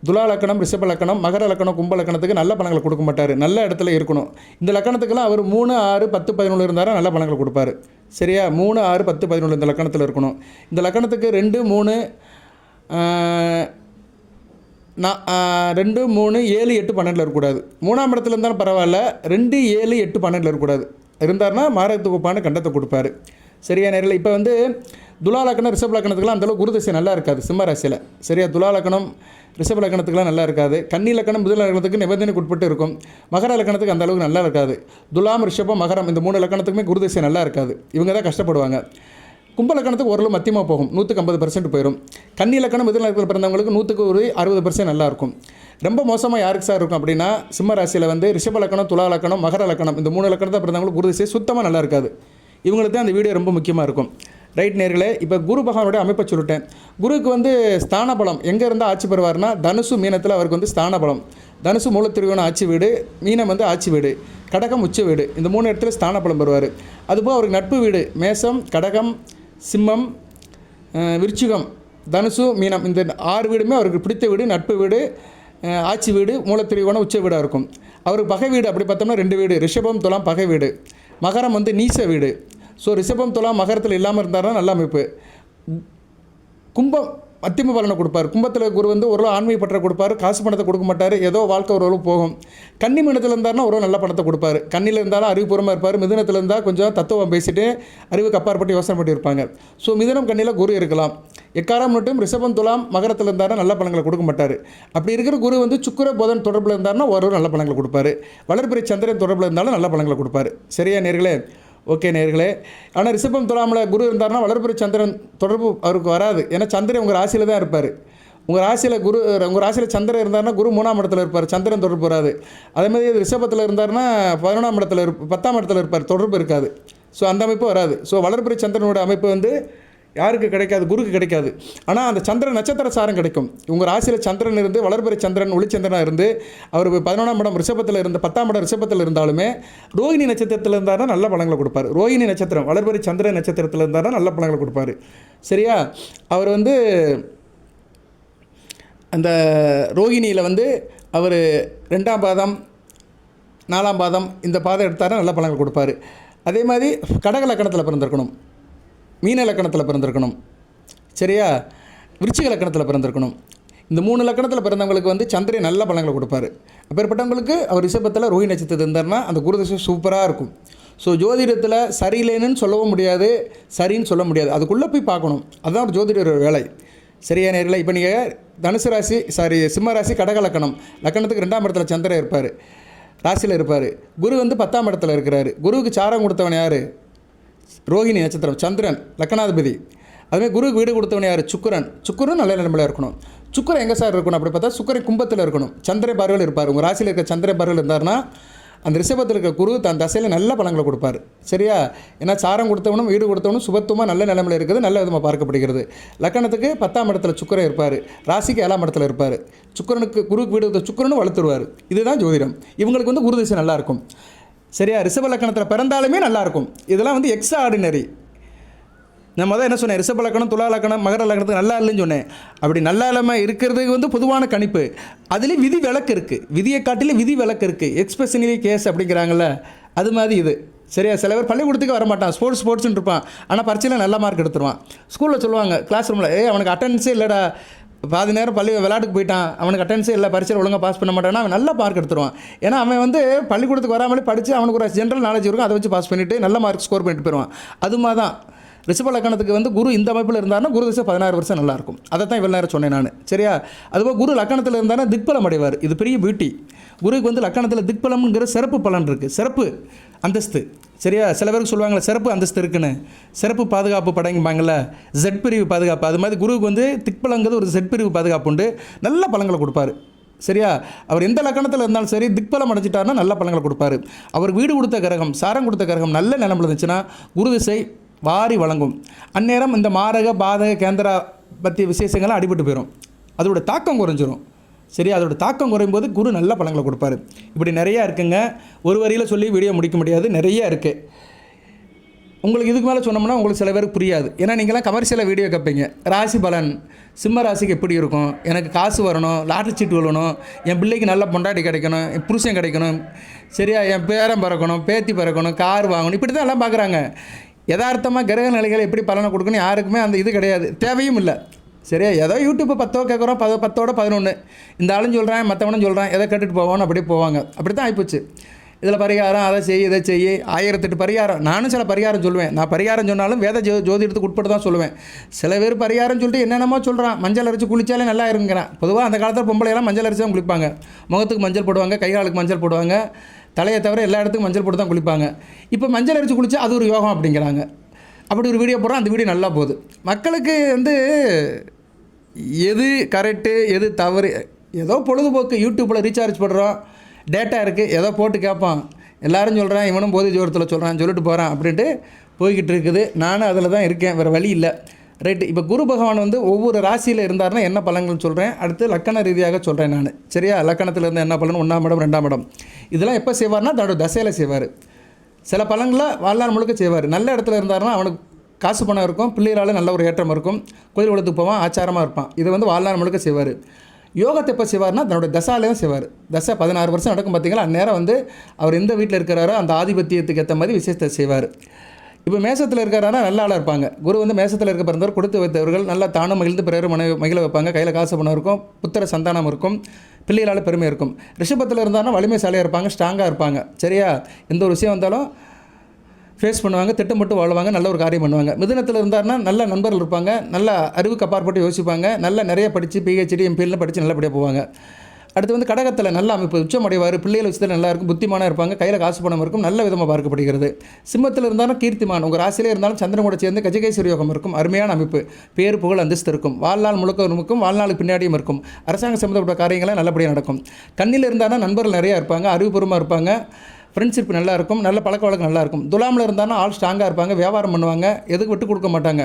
துலா லக்கணம், ரிஷப லக்கணம், மகர லக்கணம், கும்ப லக்கணத்துக்கு நல்ல பலன்களை கொடுக்க மாட்டார். நல்ல இடத்துல இருக்கணும். இந்த லக்கணத்துக்கெல்லாம் அவர் 3, 6, 10, 11 இருந்தாலும் நல்ல பலன்களை கொடுப்பார். சரியா, 3, 6, 10, 11 இந்த லக்கணத்தில் இருக்கணும். இந்த லக்கணத்துக்கு 2, 3, 7, 8, 12 இருக்கக்கூடாது. 3ஆம் இடத்துல இருந்தாலும் பரவாயில்ல, 2, 7, 8, 12 இருக்கக்கூடாது. இருந்தார்னா மாரகத்துக்கு ஒப்பான கண்டத்தை கொடுப்பார். சரியா நேரில் இப்போ வந்து துலா லக்கணம் ரிஷப லக்கணத்துக்குலாம் அந்தளவு குரு திசை நல்லா இருக்காது சிம்ம ராசியில். சரியா, துலா லக்கணம் ரிஷப லக்கணத்துக்குலாம் நல்லா இருக்காது. கன்னி லக்கணம் மிதுன லக்கணத்துக்கு நிபந்தனைக்கு உட்பட்டு இருக்கும். மகர லக்கணத்துக்கு அந்த அளவுக்கு நல்லா இருக்காது. துலாம் ரிஷபம் மகரம் இந்த 3 லக்கணத்துக்குமே குரு திசை நல்லா இருக்காது. இவங்க தான் கஷ்டப்படுவாங்க. கும்ப லக்கணத்துக்கு ஓரளவு மத்தியமாக போகும், 150% போயிடும். கன்னி லக்கணம் மிதுன லக்கணத்தில் பிறந்தவங்களுக்கு 160% நல்லாயிருக்கும். ரொம்ப மோசமாக யாருக்கு சார் இருக்கும் அப்படின்னா சிம்ம ராசியில் வந்து ரிஷப லக்கணம், துலா லக்கணம், மகர லக்கணம் இந்த 3 லக்கணத்தை பிறந்தவங்களுக்கு குரு திசை சுத்தமாக நல்லா இருக்காது. இவங்களுக்கு தான் அந்த வீடியோ ரொம்ப முக்கியமாக இருக்கும். ரைட் நேர்களே, இப்போ குரு பகவானுடைய அமைப்பை சொல்லிட்டேன். குருவுக்கு வந்து ஸ்தான பலம் எங்கே இருந்தால் ஆட்சி பெறுவார்னா தனுசு மீனத்தில் அவருக்கு வந்து ஸ்தான பலம். தனுசு மூலத்திருவோணம் ஆட்சி வீடு, மீனம் வந்து ஆட்சி வீடு, கடகம் உச்ச வீடு, இந்த 3 இடத்துல ஸ்தான பலம் பெறுவார். அதுபோல் அவருக்கு நட்பு வீடு மேசம், கடகம், சிம்மம், விருச்சிகம், தனுசு, மீனம் இந்த 6 வீடுமே அவருக்கு பிடித்த வீடு, நட்பு வீடு, ஆட்சி வீடு, மூலத்திருவோணம் உச்ச வீடாக இருக்கும். அவருக்கு பகை வீடு அப்படி பார்த்தோம்னா 2 வீடு, ரிஷபம் துலாம் பகை வீடு, மகரம் வந்து நீச வீடு. ஸோ ரிஷபம் துலாம் மகரத்தில் இல்லாமல் இருந்தாருன்னா நல்ல அமைப்பு. கும்பம் மத்தியம பலனை கொடுப்பார். கும்பத்தில் குரு வந்து ஓரளவு ஆன்மீக பற்றை கொடுப்பார், காசு பணத்தை கொடுக்க மாட்டார், ஏதோ வாழ்க்கை ஓரளவு போகும். கன்னி மீனத்தில் இருந்தாருன்னா ஓரளவு நல்ல பணத்தை கொடுப்பார். கண்ணியில் இருந்தாலும் அறிவுபூர்வமாக இருப்பார். மிதுனத்தில் இருந்தால் கொஞ்சம் தத்துவம் பேசிட்டு அறிவுக்கு அப்பாற்பட்டு யோசனை பண்ணி இருப்பாங்க. ஸோ மிதுனம் கண்ணியில் குரு இருக்கலாம். எக்காரம் மட்டும் ரிஷபம் துலாம் மகரத்தில் இருந்தாருன்னா நல்ல பலன்களை கொடுக்க மாட்டார். அப்படி இருக்கிற குரு வந்து சுக்கிர புதன் தொடர்பில் இருந்தாருன்னா ஒரு நல்ல பலன்களை கொடுப்பார். வளர்பிறை சந்திரன் தொடர்பில் இருந்தாலும் நல்ல பலன்களை கொடுப்பார். சரியா நேர்களே? ஓகே நேர்களே. ஆனால் ரிஷபம் துலாமில் குரு இருந்தார்னா வளர்பிறை சந்திரன் தொடர்பு அவருக்கு வராது. ஏன்னா சந்திரன் உங்கள் ராசியில் தான் இருப்பார். உங்கள் ராசியில் உங்கள் ராசியில் சந்திரன் இருந்தார்னா குரு 3ஆம் இடத்துல இருப்பார், சந்திரன் தொடர்பு வராது. அதேமாதிரி ரிஷபத்தில் இருந்தார்னா 11ஆம் இடத்துல 10ஆம் இடத்துல இருப்பார், தொடர்பு இருக்காது. ஸோ அந்த அமைப்பு வராது. ஸோ வளர்பிறை சந்திரனோட அமைப்பு வந்து யாருக்கு கிடைக்காது? குருக்கு கிடைக்காது. ஆனால் அந்த சந்திரன் நட்சத்திர சாரம் கிடைக்கும். உங்கள் ராசியில் சந்திரன் இருந்து வளர்பிறை சந்திரன் ஒளிச்சந்திரனாக இருந்து அவர் 11ஆம் இடம் ரிஷபத்தில் இருந்து 10ஆம் இடம் ரிஷபத்தில் இருந்தாலுமே ரோஹிணி நட்சத்திரத்தில் இருந்தால் நல்ல பலன்களை கொடுப்பார். ரோஹிணி நட்சத்திரம் வளர்பிறை சந்திரன் நட்சத்திரத்தில் இருந்தால் நல்ல பலன்களை கொடுப்பார். சரியா? அவர் வந்து அந்த ரோஹிணியில் வந்து அவர் 2ஆம் பாதம் 4ஆம் பாதம் இந்த பாதம் எடுத்தார் நல்ல பலன்கள் கொடுப்பார். அதே மாதிரி கடக லக்கணத்தில் பிறந்திருக்கணும், மீன லக்கணத்தில் பிறந்திருக்கணும். சரியா? விருச்சிக லக்கணத்தில் பிறந்திருக்கணும். இந்த 3 லக்கணத்தில் பிறந்தவங்களுக்கு வந்து சந்திரன் நல்ல பலன்களை கொடுப்பார். அப்பேற்பட்டவங்களுக்கு அவர் ரிஷபத்தில் ரோஹிணி நட்சத்திரத்தில் இருந்தார்னா அந்த குருதசை சூப்பராக இருக்கும். ஸோ ஜோதிடத்தில் சரியில்லைன்னு சொல்லவும் முடியாது, சரின்னு சொல்ல முடியாது. அதுக்குள்ளே போய் பார்க்கணும். அதுதான் ஒரு ஜோதிடர் வேலை. சரியா நேரில்? இப்போ நீங்கள் தனுசு ராசி சிம்ம ராசி கடக லக்கணம், லக்கணத்துக்கு 2ஆம் இடத்துல சந்திரன் இருப்பார், ராசியில் இருப்பார். குரு வந்து 10ஆம் இடத்துல இருக்கிறாரு. குருவுக்கு சாரம் கொடுத்தவன் யார்? ரோஹிணி நட்சத்திரம், சந்திரன் லக்கணாதிபதி. அதுமாதிரி குருவுக்கு வீடு கொடுத்தவன் யார்? சுக்கிரன் நல்ல நிலைமையில் இருக்கணும். சுக்கிரன் எங்கே சார் இருக்கணும் அப்படி பார்த்தா சுக்கிரன் கும்பத்தில் இருக்கணும், சந்திரன் பார்வையில் இருப்பார். உங்கள் ராசியில் இருக்க சந்திரன் பார்வையில் இருந்தார்னா அந்த ரிஷபத்தில் இருக்க குரு தன் தசையில் நல்ல பலன்களை கொடுப்பார். சரியா? ஏன்னா சாரம் கொடுத்தவனும் வீடு கொடுத்தவனும் சுபத்துவமாக நல்ல நிலைமையில் இருக்குது, நல்ல விதமாக பார்க்கப்படுகிறது. லக்கணத்துக்கு 10ஆம் இடத்துல சுக்கிரன் இருப்பார், ராசிக்கு 7ஆம் இடத்துல இருப்பார். சுக்கிரனுக்கு குருவுக்கு வீடு கொடுத்த சுக்கிரனும் வளர்த்துருவார். இதுதான் ஜோதிடம். இவங்களுக்கு வந்து குரு திசை நல்லாயிருக்கும். சரியா? ரிஷப லக்கணத்தில் பிறந்தாலுமே நல்லாயிருக்கும். இதெல்லாம் வந்து எக்ஸ்ட்ரா ஆர்டினரி. நான் என்ன சொன்னேன்? ரிஷப லக்கணம், துலா லக்கணம், மகர லக்கணத்துக்கு நல்லா இல்லைன்னு சொன்னேன். அப்படி நல்லா இல்லாமல் இருக்கிறதுக்கு வந்து பொதுவான கணிப்பு. அதுலேயும் விதி விலக்கு இருக்குது, விதியை காட்டிலும் விதி விலக்கு இருக்குது. எக்ஸ்பெஷனலி கேஸ் அப்படிங்கிறாங்கல்ல, அது மாதிரி இது. சரியா? சில பேர் பள்ளிக்கூடத்துக்கு வர மாட்டான், ஸ்போர்ட்ஸ்னு இருப்பான், ஆனால் பரீட்சையில் நல்ல மார்க் எடுத்துருவான். ஸ்கூலில் சொல்லுவாங்க கிளாஸ் ரூமில், அவனுக்கு அட்டெண்டன்ஸே இல்லைடா, பாதி நேரம் விளையாட்டுக்கு போயிட்டான், அவனுக்கு அட்டெண்டன்ஸே இல்லை, பரீட்சையில் ஒழுங்காக பாஸ் பண்ண மாட்டான்னா அவன் நல்ல மார்க் எடுத்துருவான். ஏன்னா அவன் வந்து பள்ளிக்கூடத்துக்கு வராமலே படித்து அவனுக்கு ஒரு ஜென்ரல் நாலேஜ் இருக்கும், அதை வச்சு பாஸ் பண்ணிவிட்டு நல்ல மார்க் ஸ்கோர் பண்ணிட்டு போயிடுவான். அது மாதிரி தான் ரிஷப லக்கணத்துக்கு வந்து குரு இந்த அமைப்பில் இருந்தாருன்னா குரு திசை 16 வருஷம் நல்லாயிருக்கும். அதை தான் இவ்வளோ நேரம் சொன்னேன் நான். சரியா? அதுபோல் குரு லக்கணத்தில் இருந்தாருன்னா திக்பலம் அடைவார். இது பெரிய பியூட்டி. குருவுக்கு வந்து லக்கணத்தில் திக்பலம்ங்கிற சிறப்பு பலன் இருக்குது, சிறப்பு அந்தஸ்து. சரியா? சில பேருக்கு சொல்லுவாங்களே சிறப்பு அந்தஸ்து இருக்குன்னு, சிறப்பு பாதுகாப்பு படங்குப்பாங்கள்ல, ஜெட் பிரிவு பாதுகாப்பு. அது மாதிரி குருவுக்கு வந்து திக்பலங்கிறது ஒரு ஜெட் பிரிவு பாதுகாப்பு உண்டு, நல்ல பலன்களை கொடுப்பாரு. சரியா? அவர் எந்த லக்கணத்தில் இருந்தாலும் சரி திக்பலம் அடைஞ்சிட்டாருன்னா நல்ல பலன்களை கொடுப்பாரு. அவர் வீடு கொடுத்த கிரகம், சாரம் கொடுத்த கிரகம் நல்ல நிலமில் இருந்துச்சுன்னா குரு திசை வாரி வழங்கும். அந்நேரம் இந்த மாரக பாதக கேந்திரா பற்றிய விசேஷங்கள்லாம் அடிபட்டு போயிடும், அதோட தாக்கம் குறைஞ்சிரும். சரியா? அதோட தாக்கம் குறையும் போது குரு நல்ல பலன்களை கொடுப்பாரு. இப்படி நிறையா இருக்குங்க. ஒரு வரியில் சொல்லி வீடியோ முடிக்க முடியாது, நிறையா இருக்குது. உங்களுக்கு இதுக்கு மேலே சொன்னோம்னா உங்களுக்கு சில பேருக்கு புரியாது. ஏன்னா நீங்களாம் கமர்ஷியலாக வீடியோ கேட்பீங்க. ராசி பலன் சிம்ம ராசிக்கு எப்படி இருக்கும், எனக்கு காசு வரணும், லாட்டரி சீட்டு விழணும், என் பிள்ளைக்கு நல்ல பொண்டாட்டி கிடைக்கணும், என் புருஷன் கிடைக்கணும், சரியா, என் பேரன் பிறக்கணும், பேத்தி பிறக்கணும், கார் வாங்கணும், இப்படி தான் எல்லாம் பார்க்குறாங்க. யதார்த்தமாக கிரக நிலைகளை எப்படி பலனை கொடுக்கணும் யாருக்குமே அந்த இது கிடையாது, தேவையும் இல்லை. சரியா? ஏதோ யூடியூப்பை 10 கேட்குறோம், 10ஓட 11 இந்த ஆளும் சொல்கிறேன், மற்றவனும் சொல்கிறேன், எதை கேட்டுட்டு போவான்னு அப்படியே போவாங்க. அப்படி தான் ஆகிப்போச்சு. இதில் பரிகாரம் அதை செய் இதை செய் 1008 பரிகாரம். நானும் சில பரிகாரம் சொல்லுவேன். நான் பரிகாரம் சொன்னாலும் வேத ஜோதிடத்துக்கு உட்பட்டு தான் சொல்லுவேன். சில பேர் பரிகாரம் சொல்லிட்டு என்னென்னமோ சொல்கிறான். மஞ்சள் அரைச்சி குளித்தாலே நல்லா இருங்கிறான். பொதுவாக அந்த காலத்தில் பொம்பளையெல்லாம் மஞ்சள் அரைச்சி தான் குளிப்பாங்க. முகத்துக்கு மஞ்சள் போடுவாங்க, கை காலுக்கு மஞ்சள் போடுவாங்க, தலையை தவிர எல்லா இடத்துக்கும் மஞ்சள் போட்டு தான் குளிப்பாங்க. இப்போ மஞ்சள் அரைச்சி குளித்தா அது ஒரு யோகம் அப்படிங்கிறாங்க. அப்படி ஒரு வீடியோ போடுறோம். அந்த வீடியோ நல்லா போகுது. மக்களுக்கு எது கரெக்டு எது தவறு, ஏதோ பொழுதுபோக்கு யூடியூப்பில் ரீசார்ஜ் பண்ணுறோம், டேட்டா இருக்குது, ஏதோ போட்டு கேட்பான். எல்லோரும் சொல்கிறேன், இவனும் போதி ஜோரத்தில் சொல்கிறான், சொல்லிட்டு போகிறான் அப்படின்ட்டு போய்கிட்டு இருக்குது. நானும் அதில் தான் இருக்கேன், வேறு வழி இல்லை. ரைட்டு. இப்போ குரு பகவான் ஒவ்வொரு ராசியில் இருந்தார்னா என்ன பலன்கள் சொல்கிறேன், அடுத்து லக்கண ரீதியாக சொல்கிறேன் நான். சரியா? லக்கணத்தில் இருந்து என்ன பலன், 1ஆம் இடம் 2ஆம் இடம் இதெல்லாம் எப்போ செய்வார்னா தன்னோட தசையில் செய்வார். சில பலன்களை வாழ்நாள் முழுக்க செய்வார். நல்ல இடத்துல இருந்தார்னா அவனுக்கு காசு பணம் இருக்கும், பிள்ளைகளால் நல்ல ஒரு ஏற்றம் இருக்கும், கோயில் குளத்துக்கு போவான், ஆச்சாரமாக இருப்பான். இது வாழ்நாள் முழுக்க செய்வார். யோகத்தை எப்போ செய்வார்னா தன்னோட தசாலே தான் செய்வார். தசை 16 வருஷம் நடக்கும் பார்த்தீங்களா, அந்நேரம் அவர் எந்த வீட்டில் இருக்கிறாரோ அந்த ஆதிபத்தியத்துக்கு ஏற்ற மாதிரி விசேஷத்தை செய்வார். இப்போ மேசத்தில் இருக்கிறாரா நல்ல ஆளாக இருப்பாங்க. குரு மேசத்தில் இருக்க பிறந்தவர் கொடுத்து வைத்தவர்கள் நல்லா தானும் மகிழ்ந்து பிறரும் மகிழ வைப்பாங்க. கையில் காசு பணம் இருக்கும், புத்திர சந்தானம் இருக்கும், பிள்ளைகளால் பெருமை இருக்கும். ரிஷபத்தில் இருந்தாலும் வலிமைசாலியாக இருப்பாங்க, ஸ்ட்ராங்காக இருப்பாங்க. சரியா? எந்த ஒரு விஷயம் வந்தாலும் ஃபேஸ் பண்ணுவாங்க, திட்டமிட்டு வாழ்வாங்க, நல்ல ஒரு காரியம் பண்ணுவாங்க. மிதுனத்தில் இருந்தாருன்னா நல்ல நண்பர்கள் இருப்பாங்க, நல்ல அறிவுக்கு அப்பாற்பட்டு யோசிப்பாங்க, நல்ல நிறைய படித்து PhD MPhilன்னு படித்து நல்லபடியாக போவாங்க. அடுத்து கடகத்தில் நல்ல அமைப்பு, உச்சமடைவார், பிள்ளைகள் விஷயத்தில் நல்லா இருக்கும், புத்திமானாக இருப்பாங்க, கையில் காசு பணம் இருக்கும், நல்ல விதமாக பார்க்கப்படுகிறது. சிம்மத்தில் இருந்தாலும் கீர்த்திமான், உங்கள் ராசியிலே இருந்தாலும் சந்திரன் கூட சேர்ந்து கஜகேஸ்வரி யோகம் இருக்கும், அருமையான அமைப்பு, பேர் புகழ் அந்தஸ்து இருக்கும், வாழ்நாள் முழுக்க இருக்கும், வாழ்நாளுக்கு பின்னாடியும் இருக்கும், அரசாங்க சம்மந்தப்பட்ட காரியங்களாம் நல்லபடியாக நடக்கும். கண்ணில் இருந்தாலும் நண்பர்கள் நிறையா இருப்பாங்க, அறிவுபூர்வமாக இருப்பாங்க, ஃப்ரெண்ட்ஷிப் நல்லா இருக்கும், நல்ல பழக்க வழக்கம் நல்லா இருக்கும். துலாமில் இருந்தாலும் ஆள் ஸ்ட்ராங்காக இருப்பாங்க, வியாபாரம் பண்ணுவாங்க, எதுக்கு விட்டு கொடுக்க மாட்டாங்க.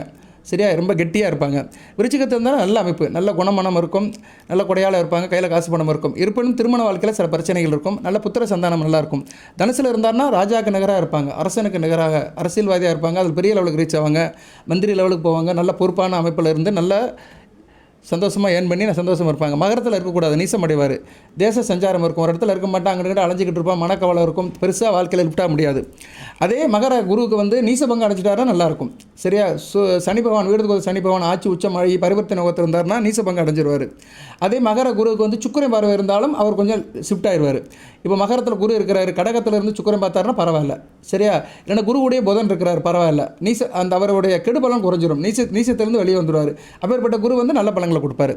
சரியா? ரொம்ப கெட்டியாக இருப்பாங்க. விருச்சிகத்தில் இருந்தாலும் நல்ல அமைப்பு, நல்ல குணமனம் இருக்கும், நல்ல கொடையால் இருப்பாங்க, கையில் காசு பணம் இருக்கும். இருப்பினும் திருமண வாழ்க்கையில் சில பிரச்சனைகள் இருக்கும், நல்ல புத்திர சந்தானம் நல்லாயிருக்கும். தனுசில் இருந்தார்னா ராஜாவுக்கு நிகராக இருப்பாங்க, அரசனுக்கு நிகராக அரசியல்வாதியாக இருப்பாங்க, அதில் பெரிய லெவலுக்கு ரீச் ஆவாங்க, மந்திரி லெவலுக்கு போவாங்க, நல்ல பொறுப்பான அமைப்பில் இருந்து நல்ல சந்தோஷமாக ஏர்ன் பண்ணி சந்தோஷமாக இருப்பாங்க. மகரத்தில் இருக்கக்கூடாது, நீசம் அடைவார், தேச சஞ்சாரம் இருக்கும், ஒரு இடத்துல இருக்க மாட்டாங்க, அங்கிட்ட அலைஞ்சிக்கிட்டு இருப்பான், மனக்கவலை இருக்கும், பெருசாக வாழ்க்கையில் லிஃப்டாக முடியாது. அதே மகர குருவுக்கு நீசபங்கம் அடைச்சிட்டாருன்னா நல்லாயிருக்கும். சரியா? சனி பகவான் வீடுக்கு சனி பகவான் ஆட்சி உச்சம் ஆகி பரிவர்த்தனை யோகத்தில் இருந்தார்னா நீசபங்கம் அடைஞ்சிருவார். அதே மகர குருவுக்கு சுக்கிரன் பார்வை இருந்தாலும் அவர் கொஞ்சம் ஷிஃப்ட் ஆயிடுவார். இப்போ மகரத்தில் குரு இருக்கிறாரு, கடகத்தில் இருந்து சுக்கிரன் பார்த்தாருன்னா பரவாயில்ல. சரியா? இல்லைன்னா குருவுடைய புதன் இருக்கிறார், பரவாயில்ல. அவருடைய கெடுபலம் குறைஞ்சிரும், நீசத்திலிருந்து வெளியே வந்துடுவார். அப்பேற்பட்ட குரு நல்ல பலன்களை கொடுப்பாரு.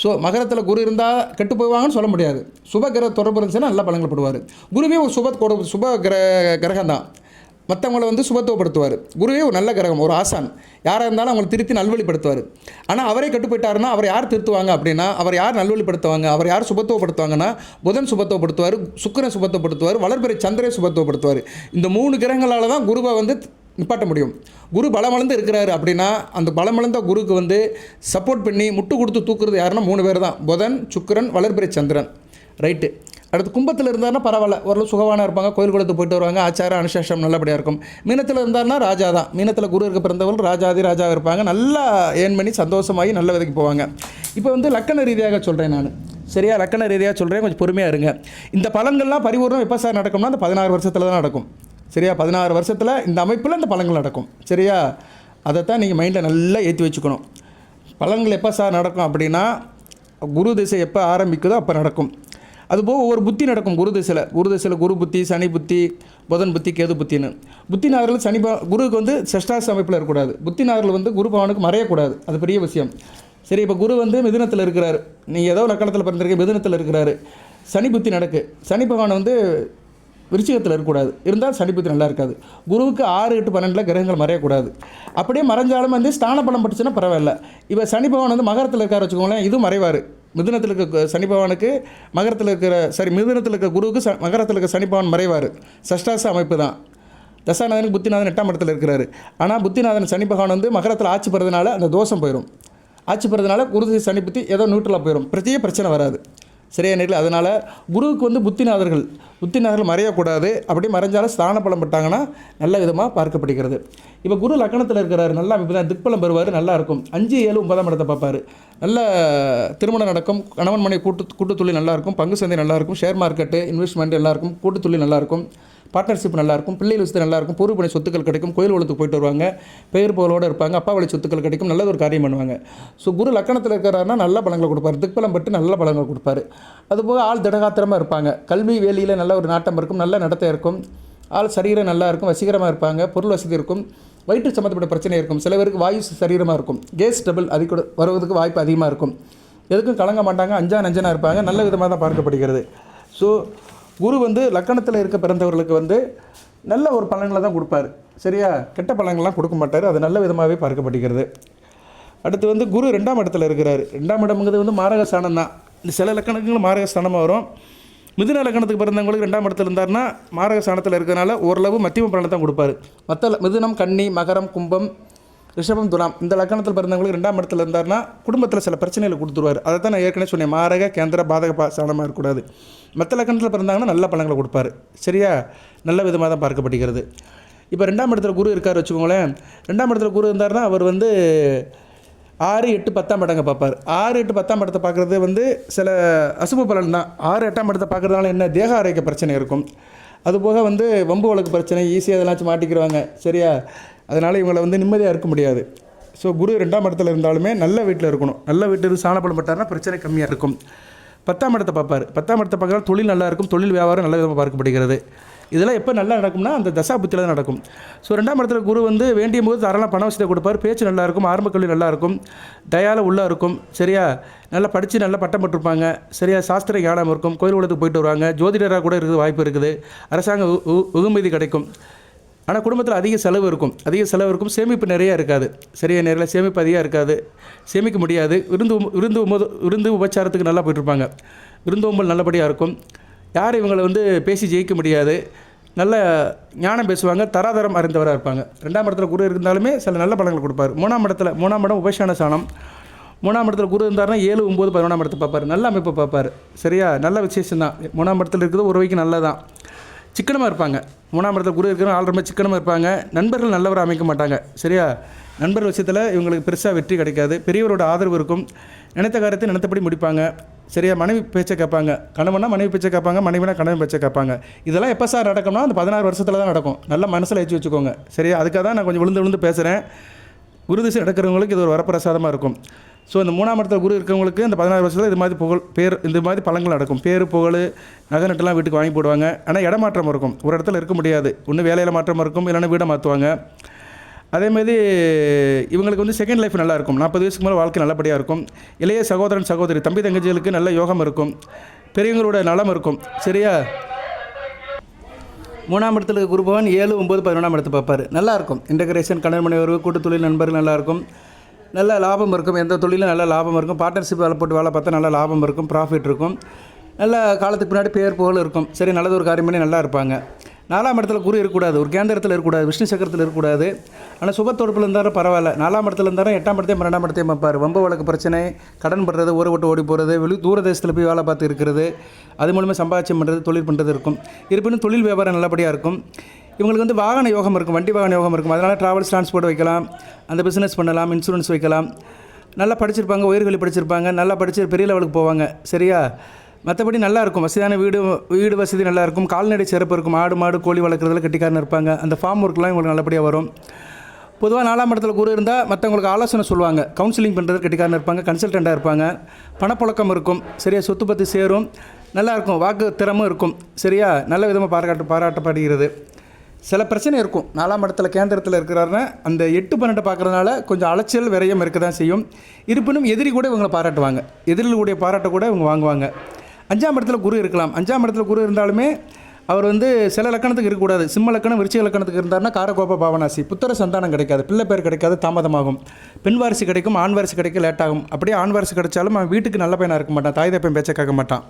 ஸோ மகரத்தில் குரு இருந்தால் கெட்டு போவாங்கன்னு சொல்ல முடியாது. சுப கிரக தொடர்பு இருந்துச்சுன்னா நல்ல பலன்கள் போடுவார். குருவே ஒரு சுப கிரகம் தான், மற்றவங்களை சுபத்துவப்படுத்துவார். குருவே ஒரு நல்ல கிரகம், ஒரு ஆசான், யாராக இருந்தாலும் அவங்களை திருத்தி நல்வழிப்படுத்துவார். ஆனால் அவரே கெட்டு போயிட்டாருன்னா அவர் யார் திருத்துவாங்க அப்படின்னா, அவர் யார் நல்வழிப்படுத்துவாங்க, அவர் யார் சுபத்துவப்படுத்துவாங்கன்னா புதன் சுபத்துவப்படுத்துவார், சுக்கிரன் சுபத்துவப்படுத்துவார், வளர்பிறை சந்திரன் சுபத்துவப்படுத்துவார். இந்த 3 கிரகங்களால் தான் குருவை நிப்பாட்ட முடியும். குரு பலமளந்து இருக்கிறாரு அப்படின்னா அந்த பலமளந்த குருக்கு சப்போர்ட் பண்ணி முட்டு கொடுத்து தூக்குறது யாருன்னா 3 பேர் தான், புதன், சுக்கிரன், வளர்பிறை சந்திரன். ரைட்டு. அடுத்து கும்பத்தில் இருந்தாருன்னா பரவாயில்ல, ஓரளவு சுகவானாக இருப்பாங்க, கோயில் குளத்துக்கு போயிட்டு வருவாங்க, ஆச்சாரம் அனுசாசனம் நல்லபடியாக இருக்கும். மீனத்தில் இருந்தாருன்னா ராஜா தான், மீனத்தில் குரு இருக்க பிறந்தவர்கள் ராஜாவாக இருப்பாங்க, நல்லா ஏர்ன் பண்ணி சந்தோஷமாகி நல்ல விதைக்கு போவாங்க. இப்போ லக்கண ரீதியாக சொல்கிறேன் நான். சரியா? லக்கண ரீதியாக சொல்கிறேன், கொஞ்சம் பொறுமையாக இருங்க. இந்த பலன்கள்லாம் பரிபூர்ணம் எப்போ சார் நடக்கும்னா அந்த 16 வருஷத்தில் தான் நடக்கும். சரியா? 16 வருஷத்தில் இந்த அமைப்பில் இந்த பலன்கள் நடக்கும். சரியா? அதைத்தான் நீங்கள் மைண்டில் நல்லா ஏற்றி வச்சுக்கணும். பலன்கள் எப்போ சார் நடக்கும் அப்படின்னா குரு திசை எப்போ ஆரம்பிக்குதோ அப்போ நடக்கும். அதுபோக ஒவ்வொரு புத்தி நடக்கும் குரு திசையில் குரு புத்தி, சனி புத்தி, புதன் புத்தி, கேது புத்தின்னு. புத்திநாதர்கள் குருவுக்கு சஷ்டாச அமைப்பில் இருக்கக்கூடாது. புத்திநாதர்கள் குரு பவனுக்கு மறையக்கூடாது, அது பெரிய விஷயம். சரி, இப்போ குரு மிதுனத்தில் இருக்கிறார், நீங்கள் ஏதோ நக்கணத்தில் பிறந்திருக்க மிதுனத்தில் இருக்கிறாரு, சனி புத்தி நடக்கு. சனி பகவான் விருச்சிகத்தில் இருக்கக்கூடாது, இருந்தால் சனி புத்தி நல்லா இருக்காது. குருவுக்கு 6, 8, 12 கிரகங்கள் மறையக்கூடாது. அப்படியே மறைஞ்சாலும் ஸ்தான பலம் பட்டுச்சுன்னா பரவாயில்ல. இப்போ சனி பகவான் மகரத்தில் இருக்கார் வச்சுக்கோங்களேன், இதுவும் மறைவார். மிதுனத்தில் இருக்க சனி பகவானுக்கு மிதுனத்தில் இருக்க குருவுக்கு மகரத்தில் இருக்க சனி பகவான் மறைவார். சஷ்டாச அமைப்பு தான். தசாநாதனுக்கு புத்திநாதன் 8ஆம் இடத்துல இருக்கிறாரு. ஆனால் புத்திநாதன் சனி பகவான் மகரத்தில் ஆட்சி பெறதுனால அந்த தோஷம் போயிடும். ஆட்சி பெறதுனால குரு சனி புத்தி ஏதோ நியூட்ரலாக போயிடும், பிரச்சனை வராது. சரியா நேரில்? அதனால் குருவுக்கு புத்திநாதர்கள் மறையக்கூடாது. அப்படி மறைஞ்சாலும் ஸ்தான பலம் பட்டாங்கன்னா நல்ல விதமாக பார்க்கப்படுகிறது. இப்போ குரு லக்கணத்தில் இருக்கிறாரு, நல்லா இப்போ தான் திக்பலம் பெறுவார், நல்லா இருக்கும். 5, 7, 9ஆம் இடத்தை பார்ப்பார். நல்ல திருமணம் நடக்கும், கணவன் மனைவி கூட்டு தொழில் நல்லாயிருக்கும், பங்கு சந்தை நல்லாயிருக்கும், ஷேர் மார்க்கெட்டு இன்வெஸ்ட்மெண்ட் நல்லாயிருக்கும், கூட்டு தொழில் நல்லாயிருக்கும், பார்ட்னர்ஷிப் நல்லாயிருக்கும், பிள்ளைகள் விஷயத்தில் நல்லாயிருக்கும், பூர்வ பணி சொத்துக்கள் கிடைக்கும், கோயில் வளத்துக்கு போயிட்டு வருவாங்க, பெயர் புகழோடு இருப்பாங்க, அப்பா வழி சொத்துக்கள் கிடைக்கும், நல்லது ஒரு காரியம் பண்ணுவாங்க. ஸோ குரு லக்கணத்தில் இருக்கிறாருன்னா நல்ல பலங்களை கொடுப்பார், திக்பலம் பெற்று நல்ல பலங்களை கொடுப்பார். அதுபோக ஆள் திடகாத்திரமாக இருப்பாங்க, கல்வி வேலையில் நல்ல ஒரு நாட்டம் இருக்கும், நல்ல நடத்தை இருக்கும், ஆள் சரீரம் நல்லா இருக்கும், வசீகரமாக இருப்பாங்க, பொருள் வசதி இருக்கும், வயிற்று சம்மந்தப்பட்ட பிரச்சனை இருக்கும், சில பேருக்கு வாயு சரீரமாக இருக்கும், கேஸ் டபுள் அதிக வருவதற்கு வாய்ப்பு அதிகமாக இருக்கும், எதுக்கும் கலங்க மாட்டாங்க, நஞ்சனாக இருப்பாங்க, நல்ல விதமாக தான் பார்க்கப்படுகிறது. ஸோ குரு லக்கணத்தில் இருக்க பிறந்தவர்களுக்கு நல்ல ஒரு பலன்களை தான் கொடுப்பார், சரியா? கெட்ட பலன்கள்லாம் கொடுக்க மாட்டார், அது நல்ல விதமாகவே பார்க்கப்படுகிறது. அடுத்து குரு 2ஆம் இடத்துல இருக்கிறார். 2ஆம் இடம்ங்கிறது மாரக ஸ்தானம் தான். சில லக்கணங்கள் மாரக ஸ்தானமாக வரும். மிதுன லக்கணத்துக்கு பிறந்தவங்களுக்கு 2ஆம் இடத்துல இருந்தார்னா மாரக ஸ்தானத்தில் இருக்கிறனால ஓரளவு மத்தியம பலனை தான் கொடுப்பார். மற்ற மிதுனம், கன்னி, மகரம், கும்பம், ரிஷபம், துலாம் இந்த லக்கணத்தில் பிறந்தவங்களுக்கு 2ஆம் இடத்துல இருந்தார்னா குடும்பத்தில் சில பிரச்சனைகளை கொடுத்துருவார். அதை தான் நான் ஏற்கனவே சொன்னேன், மாரக கேந்திர பாதக ஸ்தானமாக இருக்கக்கூடாது. மற்ற லக்கணத்தில் பிறந்தாங்கன்னா நல்ல பலன்களை கொடுப்பார், சரியா? நல்ல விதமாக தான் பார்க்கப்படுகிறது. இப்போ 2ஆம் இடத்துல குரு இருக்கார் வச்சுக்கோங்களேன். 2ஆம் இடத்துல குரு இருந்தார்னா அவர் 6, 8, 10ஆம் இடங்க பார்ப்பார். 6, 8, 10ஆம் இடத்தை பார்க்குறது சில அசுப பலன் தான். 6, 8ஆம் இடத்தை பார்க்குறதுனால என்ன, தேக ஆரோக்கிய பிரச்சனை இருக்கும். அதுபோக வம்பு வழக்கு பிரச்சனை ஈஸியாக எதனாச்சும் மாட்டிக்கிறாங்க, சரியா? அதனால் இவங்களை நிம்மதியாக இருக்க முடியாது. ஸோ குரு 2ஆம் இடத்துல இருந்தாலுமே நல்ல வீட்டில் இருக்கணும். நல்ல வீட்டில் சாணப்படம் பட்டார்னா பிரச்சனை கம்மியாக இருக்கும். 10ஆம் இடத்தை பார்ப்பார். 10ஆம் இடத்தை பார்க்குறா தொழில் நல்லா இருக்கும், தொழில் வியாபாரம் நல்ல விதமாக பார்க்கப்படுகிறது. இதெல்லாம் எப்போ நல்லா நடக்கும்னா அந்த தசா புத்தியில் தான் நடக்கும். ஸோ 2ஆம் இடத்துல குரு வேண்டிய போது தாராளம் பண வசதியை கொடுப்பார், பேச்சு நல்லாயிருக்கும், ஆரம்ப கல்வி நல்லாயிருக்கும், தயால உள்ளே இருக்கும், சரியா? நல்லா படித்து நல்லா பட்டம் பெற்றிருப்பாங்க, சரியா? சாஸ்திர ஞானம் இருக்கும், கோயில் உலகத்துக்கு போயிட்டு வருவாங்க, ஜோதிடராக கூட இருக்குது வாய்ப்பு இருக்குது, அரசாங்க வெகுமதி கிடைக்கும். ஆனால் குடும்பத்தில் அதிக செலவு இருக்கும், சேமிப்பு நிறையா இருக்காது, சரியா? நேரில் சேமிப்பு அதிகம் இருக்காது, சேமிக்க முடியாது. விருந்து உபச்சாரத்துக்கு நல்லா போயிட்டுருப்பாங்க, விருந்தோம்பல் நல்லபடியாக இருக்கும். யார் இவங்களை பேசி ஜெயிக்க முடியாது, நல்ல ஞானம் பேசுவாங்க, தராதரம் அறிந்தவராக இருப்பாங்க. 2ஆம் இடத்துல குரு இருந்தாலுமே சில நல்ல பலன்களை கொடுப்பார். 3ஆம் இடம் உபசான சாணம். 3ஆம் இடத்துல குரு இருந்தார்னா 7, 9, 11ஆம் இடத்தை பார்ப்பார், நல்ல அமைப்பை பார்ப்பார், சரியா? நல்ல விசேஷம் தான். 3ஆம் இடத்துல இருக்கிறது ஒரு வகைக்கு நல்லதான். சிக்கனமாக இருப்பாங்க. 3ஆம் இடத்துல குரு இருக்கிற ஆள் ரொம்ப சிக்கனமாக இருப்பாங்க. நண்பர்கள் நல்லவராக அமைக்க மாட்டாங்க, சரியா? நண்பர் விஷயத்தில் இவங்களுக்கு பெருசாக வெற்றி கிடைக்காது. பெரியவரோட ஆதரவு இருக்கும், நினைத்த காரியத்தை நினைத்தபடி முடிப்பாங்க, சரியா? மனைவி பேச்சை கேட்பாங்க, கணவனா மனைவி பேச்சை கேட்பாங்க, மனைவினா கணவன் பேச்சை கேட்பாங்க. இதெல்லாம் எப்போ சார் நடக்கும்னா அந்த 16 வருஷத்தில் தான் நடக்கும். நல்லா மனசில் ஏற்றி வச்சுக்கோங்க, சரியா? அதுக்காக தான் நான் கொஞ்சம் விழுந்து பேசுகிறேன். குரு திசை நடக்கிறவங்களுக்கு இது ஒரு வரப்பிரசாதமாக இருக்கும். ஸோ இந்த 3ஆம் இடத்துல குரு இருக்கிறவங்களுக்கு இந்த 16 வருஷத்தில் இது மாதிரி இந்த மாதிரி பலன்கள் நடக்கும். பேர் புகழ் நகை நட்டெல்லாம் வீட்டுக்கு வாங்கி போடுவாங்க. ஆனால் இடமாற்றம் இருக்கும், ஒரு இடத்துல இருக்க முடியாது, ஒன்று வேலையில் மாற்றம் இருக்கும், இல்லைன்னா வீடை மாற்றுவாங்க. அதேமாதிரி இவங்களுக்கு செகண்ட் லைஃப் நல்லாயிருக்கும். 40 வயசுக்கு மேலே வாழ்க்கை நல்லபடியாக இருக்கும். இளைய சகோதரன் சகோதரி தம்பி தங்கச்சிகளுக்கு நல்ல யோகம் இருக்கும், பெரியவங்களோட நலம் இருக்கும், சரியா? 3ஆம் இடத்துல குரு பகவான் 7, 9, 11ஆம் இடத்தை பார்ப்பார். நல்லாயிருக்கும். இன்டகிரேஷன், கணவன் மனைவி உறவு, கூட்டு தொழில், நண்பர்கள் நல்லாயிருக்கும், நல்ல லாபம் இருக்கும். எந்த தொழிலும் நல்ல லாபம் இருக்கும். பார்ட்னர்ஷிப் வேலை போட்டு வேலை பார்த்தா நல்ல லாபம் இருக்கும், ப்ராஃபிட் இருக்கும். நல்ல காலத்துக்கு பின்னாடி பேர் புகழ் இருக்கும், சரி? நல்லது ஒரு காரியம் பண்ணி நல்லா இருப்பாங்க. 4ஆம் இடத்துல குரு இருக்கக்கூடாது, ஒரு கேந்திரத்தில் இருக்கக்கூடாது, விஷ்ணு சக்கரத்தில் இருக்கக்கூடாது. ஆனால் சுபத்தொடுப்பில் இருந்தாலும் பரவாயில்ல. 4ஆம் இடத்துல இருந்தாலும் 8ஆம் இடத்தையும் 12ஆம் இடத்தையும் பார்ப்பார். வம்பு வழக்கு பிரச்சனை, கடன் பண்ணுறது, ஊரை விட்டு ஓடி போகிறது, தூரதேசத்தில் போய் வேலை பார்த்து இருக்கிறது, அது மூலமாக சம்பாதிச்சம் பண்ணுறது, தொழில் பண்ணுறது இருக்கும். இருப்பினும் தொழில் வியாபாரம் நல்லபடியாக இருக்கும். இவங்களுக்கு வாகன யோகம் இருக்கும், வண்டி வாகன யோகம் இருக்கும். அதனால் ட்ராவல்ஸ் டிரான்ஸ்போர்ட் வைக்கலாம், அந்த பிஸ்னஸ் பண்ணலாம், இன்சூரன்ஸ் வைக்கலாம். நல்லா படிச்சிருப்பாங்க, உயர்கல்வி படிச்சிருப்பாங்க, நல்லா படித்து பெரிய லெவலுக்கு போவாங்க, சரியா? மற்றபடி நல்லாயிருக்கும். வசதியான வீடு வசதி நல்லாயிருக்கும், கால்நடை சிறப்பு இருக்கும், ஆடு மாடு கோழி வளர்க்குறதுல கெட்டிக்காரன் இருப்பாங்க. அந்த ஃபார்ம் ஒர்க்லாம் இவங்களுக்கு நல்லபடியாக வரும். பொதுவாக 4ஆம் இடத்துல குரு இருந்தால் மற்றவங்களுக்கு ஆலோசனை சொல்லுவாங்க, கவுன்சிலிங் பண்ணுறது கெட்டிக்காரன் இருப்பாங்க, கன்சல்டண்ட்டாக இருப்பாங்க, பணப்புழக்கம் இருக்கும், சரியா? சொத்து பற்றி சேரும், நல்லாயிருக்கும், வாக்கு திறமும் இருக்கும், சரியா? நல்ல விதமாக பாராட்டப்படுகிறது. சில பிரச்சனை இருக்கும். 4ஆம் இடத்துல கேந்திரத்தில் இருக்கிறாருன்னா அந்த 8, 12 பார்க்குறதுனால கொஞ்சம் அலைச்சல் விரயம் இருக்க தான் செய்யும். இருப்பினும் எதிரி கூட இவங்களை பாராட்டுவாங்க, எதிரிகளுடைய பாராட்ட கூட இவங்க வாங்குவாங்க. 5ஆம் இடத்துல குரு இருக்கலாம். 5ஆம் இடத்துல குரு இருந்தாலுமே அவர் சில லக்கணத்துக்கு இருக்கக்கூடாது. சிம்ம லக்கணம், விருச்சிக லக்கணத்துக்கு இருந்தார்னா காரகோப பாவனாசி, புத்திர சந்தானம் கிடைக்காது, பிள்ளை பேர் கிடைக்காது, தாமதமாகும். பெண் வாரிசு கிடைக்கும், ஆண் வாரிசு கிடைக்க லேட் ஆகும். அப்படியே ஆண் வாரிசு கிடைச்சாலும் அவன் வீட்டுக்கு நல்ல பையனாக இருக்க மாட்டான், தாய் தப்பையும் பேச்ச கேட்க மாட்டான்.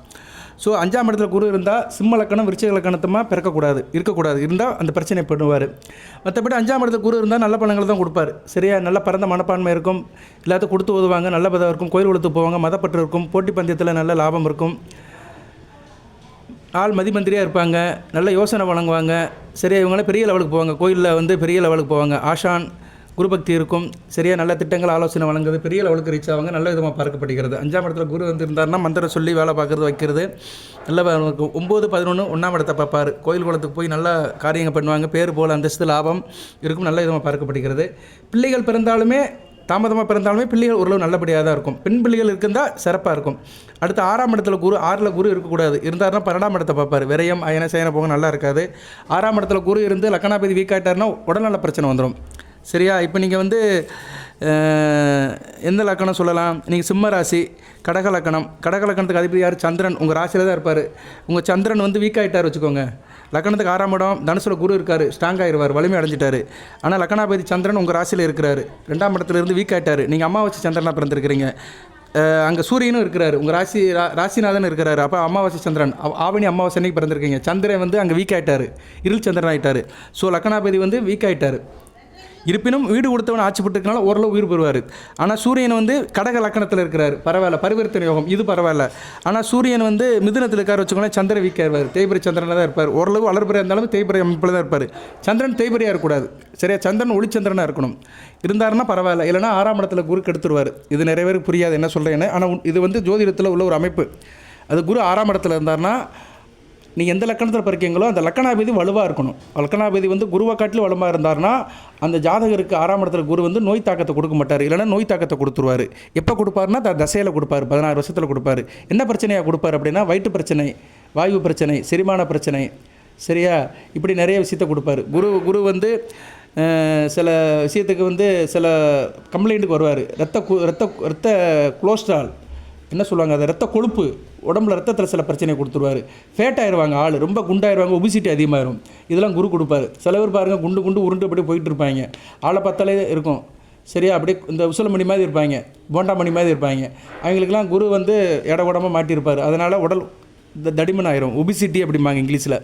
ஸோ 5ஆம் இடத்துல குரு இருந்தால் சிம்ம லக்கணம், விருச்சிக லக்கணத்தமாக இருக்கக்கூடாது, இருந்தால் அந்த பிரச்சனை பண்ணுவார். மற்றபடி 5ஆம் இடத்துல குரு இருந்தால் நல்ல பலன்களை தான் கொடுப்பார், சரியா? நல்ல பரந்த மனப்பான்மை இருக்கும், எல்லாத்தையும் கொடுத்து உதவுவாங்க, நல்ல பதம் இருக்கும், கோயில் உழுத்து போவாங்க, மதப்பற்று இருக்கும், போட்டி பந்தயத்தில் நல்ல லாபம் இருக்கும், ஆள் மதிமந்திரியாக இருப்பாங்க, நல்ல யோசனை வழங்குவாங்க, சரியா? இவங்களாம் பெரிய லெவலுக்கு போவாங்க, கோயிலில் பெரிய லெவலுக்கு போவாங்க, ஆஷான் குரு பக்தி இருக்கும். சரியாக நல்ல திட்டங்கள் ஆலோசனை வழங்குது, பெரிய லெவலுக்கு ரீச் ஆவாங்க, நல்ல விதமாக பார்க்கப்படுகிறது. 5ஆம் இடத்துல குரு வந்து இருந்தார்னா மந்திரம் சொல்லி வேலை பார்க்குறது வைக்கிறது நல்ல இருக்கும். 9, 11 1ஆம் இடத்தை பார்ப்பார். கோயில் குளத்துக்கு போய் நல்ல காரியங்கள் பண்ணுவாங்க, பேர் போல் அந்தஸ்து லாபம் இருக்கும், நல்ல விதமாக பார்க்கப்படுகிறது. பிள்ளைகள் பிறந்தாலுமே தாமதமாக பிறந்தாலுமே பிள்ளைகள் ஓரளவு நல்லபடியாக தான் இருக்கும். பெண் பிள்ளைகள் இருந்தால் சிறப்பாக இருக்கும். அடுத்து 6ஆம் இடத்துல குரு, 6ல் குரு இருக்கக்கூடாது, இருந்தாருன்னா 12ஆம் இடத்தை பார்ப்பார். விரயம் அயன சயன போக நல்லா இருக்காது. 6ஆம் இடத்துல குரு இருந்து லக்னாபதி வீக் ஆகிட்டாருன்னா உடல்நல பிரச்சனை வந்துடும். சரியா? இப்போ நீங்கள் வந்து எந்த லக்கணம் சொல்லலாம்? நீங்கள் சிம்ம ராசி, கடக லக்கணம். கடக லக்கணத்துக்கு அதிபதி யார்? சந்திரன். உங்கள் ராசியில் தான் இருப்பார். உங்கள் சந்திரன் வந்து வீக் ஆகிட்டார் வச்சுக்கோங்க. லக்கணத்துக்கு 6ஆம் இடம் தனுசுல குரு இருக்கார், ஸ்ட்ராங் ஆகிடுவார், வலிமை அடைஞ்சிட்டார். ஆனால் லக்கணாபதி சந்திரன் உங்கள் ராசியில் இருக்கிறாரு, 2ஆம் இடத்துலேருந்து வீக் ஆகிட்டார். நீங்கள் அமாவாசை சந்திரனாக பிறந்திருக்கிறீங்க. அங்கே சூரியனும் இருக்கிறார், உங்கள் ராசிநாதன் இருக்கிறாரு. அப்போ அமாவாசை சந்திரன் ஆவணி அமாவாசை அன்னைக்கு பிறந்திருக்கீங்க. சந்திரன் வந்து அங்கே வீக் ஆகிட்டார், இருள் சந்திரன் ஆகிட்டார். ஸோ லக்கணாபதி வந்து வீக் ஆகிட்டார். இருப்பினும் வீடு கொடுத்தவன் ஆட்சி போட்டுருக்கனால ஓரளவு உயிர் பெறுவார். ஆனால் சூரியன் வந்து கடக லக்கணத்தில் இருக்கிறார், பரவாயில்ல, பரிவர்த்தனை யோகம் இது பரவாயில்ல. ஆனால் சூரியன் வந்து மிதுனத்தில் இருக்கார் வச்சுக்கோங்களேன், சந்திரன் வீக்காக இருப்பார், தேய்பிரை சந்திரனில் தான் இருப்பார். ஓரளவு வளர்பிறையாக இருந்தாலும் தேய்பிரை அமைப்பில் தான் இருப்பார். சந்திரன் தேய்பிரையாக இருக்கக்கூடாது, சரியா? சந்திரன் ஒளிச்சந்திரனாக இருக்கணும். இருந்தாருன்னா பரவாயில்ல, இல்லைனா 6ஆம் இடத்துல குரு கெடுத்துருவார். இது நிறைய பேருக்கு புரியாது என்ன சொல்கிறேன்னு. ஆனால் இது வந்து ஜோதிடத்தில் உள்ள ஒரு அமைப்பு. அது குரு 6ஆம் இடத்துல இருந்தார்னா நீங்கள் எந்த லக்கணத்தில் பிறக்கீங்களோ அந்த லக்கணாபதி வலுவாக இருக்கணும். லக்கணாபதி வந்து குருவை காட்டிலும் வலுவாக இருந்தார்னா அந்த ஜாதகருக்கு 6ஆம் இடத்துல குரு வந்து நோய் தாக்கத்தை கொடுக்க மாட்டார், இல்லைனா நோய் தாக்கத்தை கொடுத்துருவார். எப்போ கொடுப்பாருன்னா தசையில் கொடுப்பார், 16 வருஷத்தில் கொடுப்பார். என்ன பிரச்சனையாக கொடுப்பார் அப்படின்னா வயிற்று பிரச்சனை, வாயு பிரச்சனை, செரிமான பிரச்சனை, சரியா? இப்படி நிறைய விஷயத்தை கொடுப்பார். குரு வந்து சில விஷயத்துக்கு வந்து சில கம்ப்ளைண்ட்டுக்கு வருவார். ரத்த கொலஸ்ட்ரால் என்ன சொல்லுவாங்க, அது ரத்த கொழுப்பு, உடம்புல ரத்தத்தில் சில பிரச்சனையை கொடுத்துருவார். ஃபேட் ஆயிடுவாங்க, ஆள் ரொம்ப குண்டாயிருவாங்க, ஒபிசிட்டி அதிகமாகிடும். இதெல்லாம் குரு கொடுப்பாரு. சில பேர் பாருங்கள் குண்டு உருண்டு அப்படியே போயிட்டு இருப்பாங்க, ஆளை பார்த்தாலே இருக்கும், சரியா? அப்படியே இந்த உசலமணி மாதிரி இருப்பாங்க, போண்டாமணி மாதிரி இருப்பாங்க. அவங்களுக்கெல்லாம் குரு வந்து உடம்பை மாட்டியிருப்பார். அதனால் உடல் தடிமன் ஆயிரும், ஒபிசிட்டி அப்படிம்பாங்க இங்கிலீஷில்.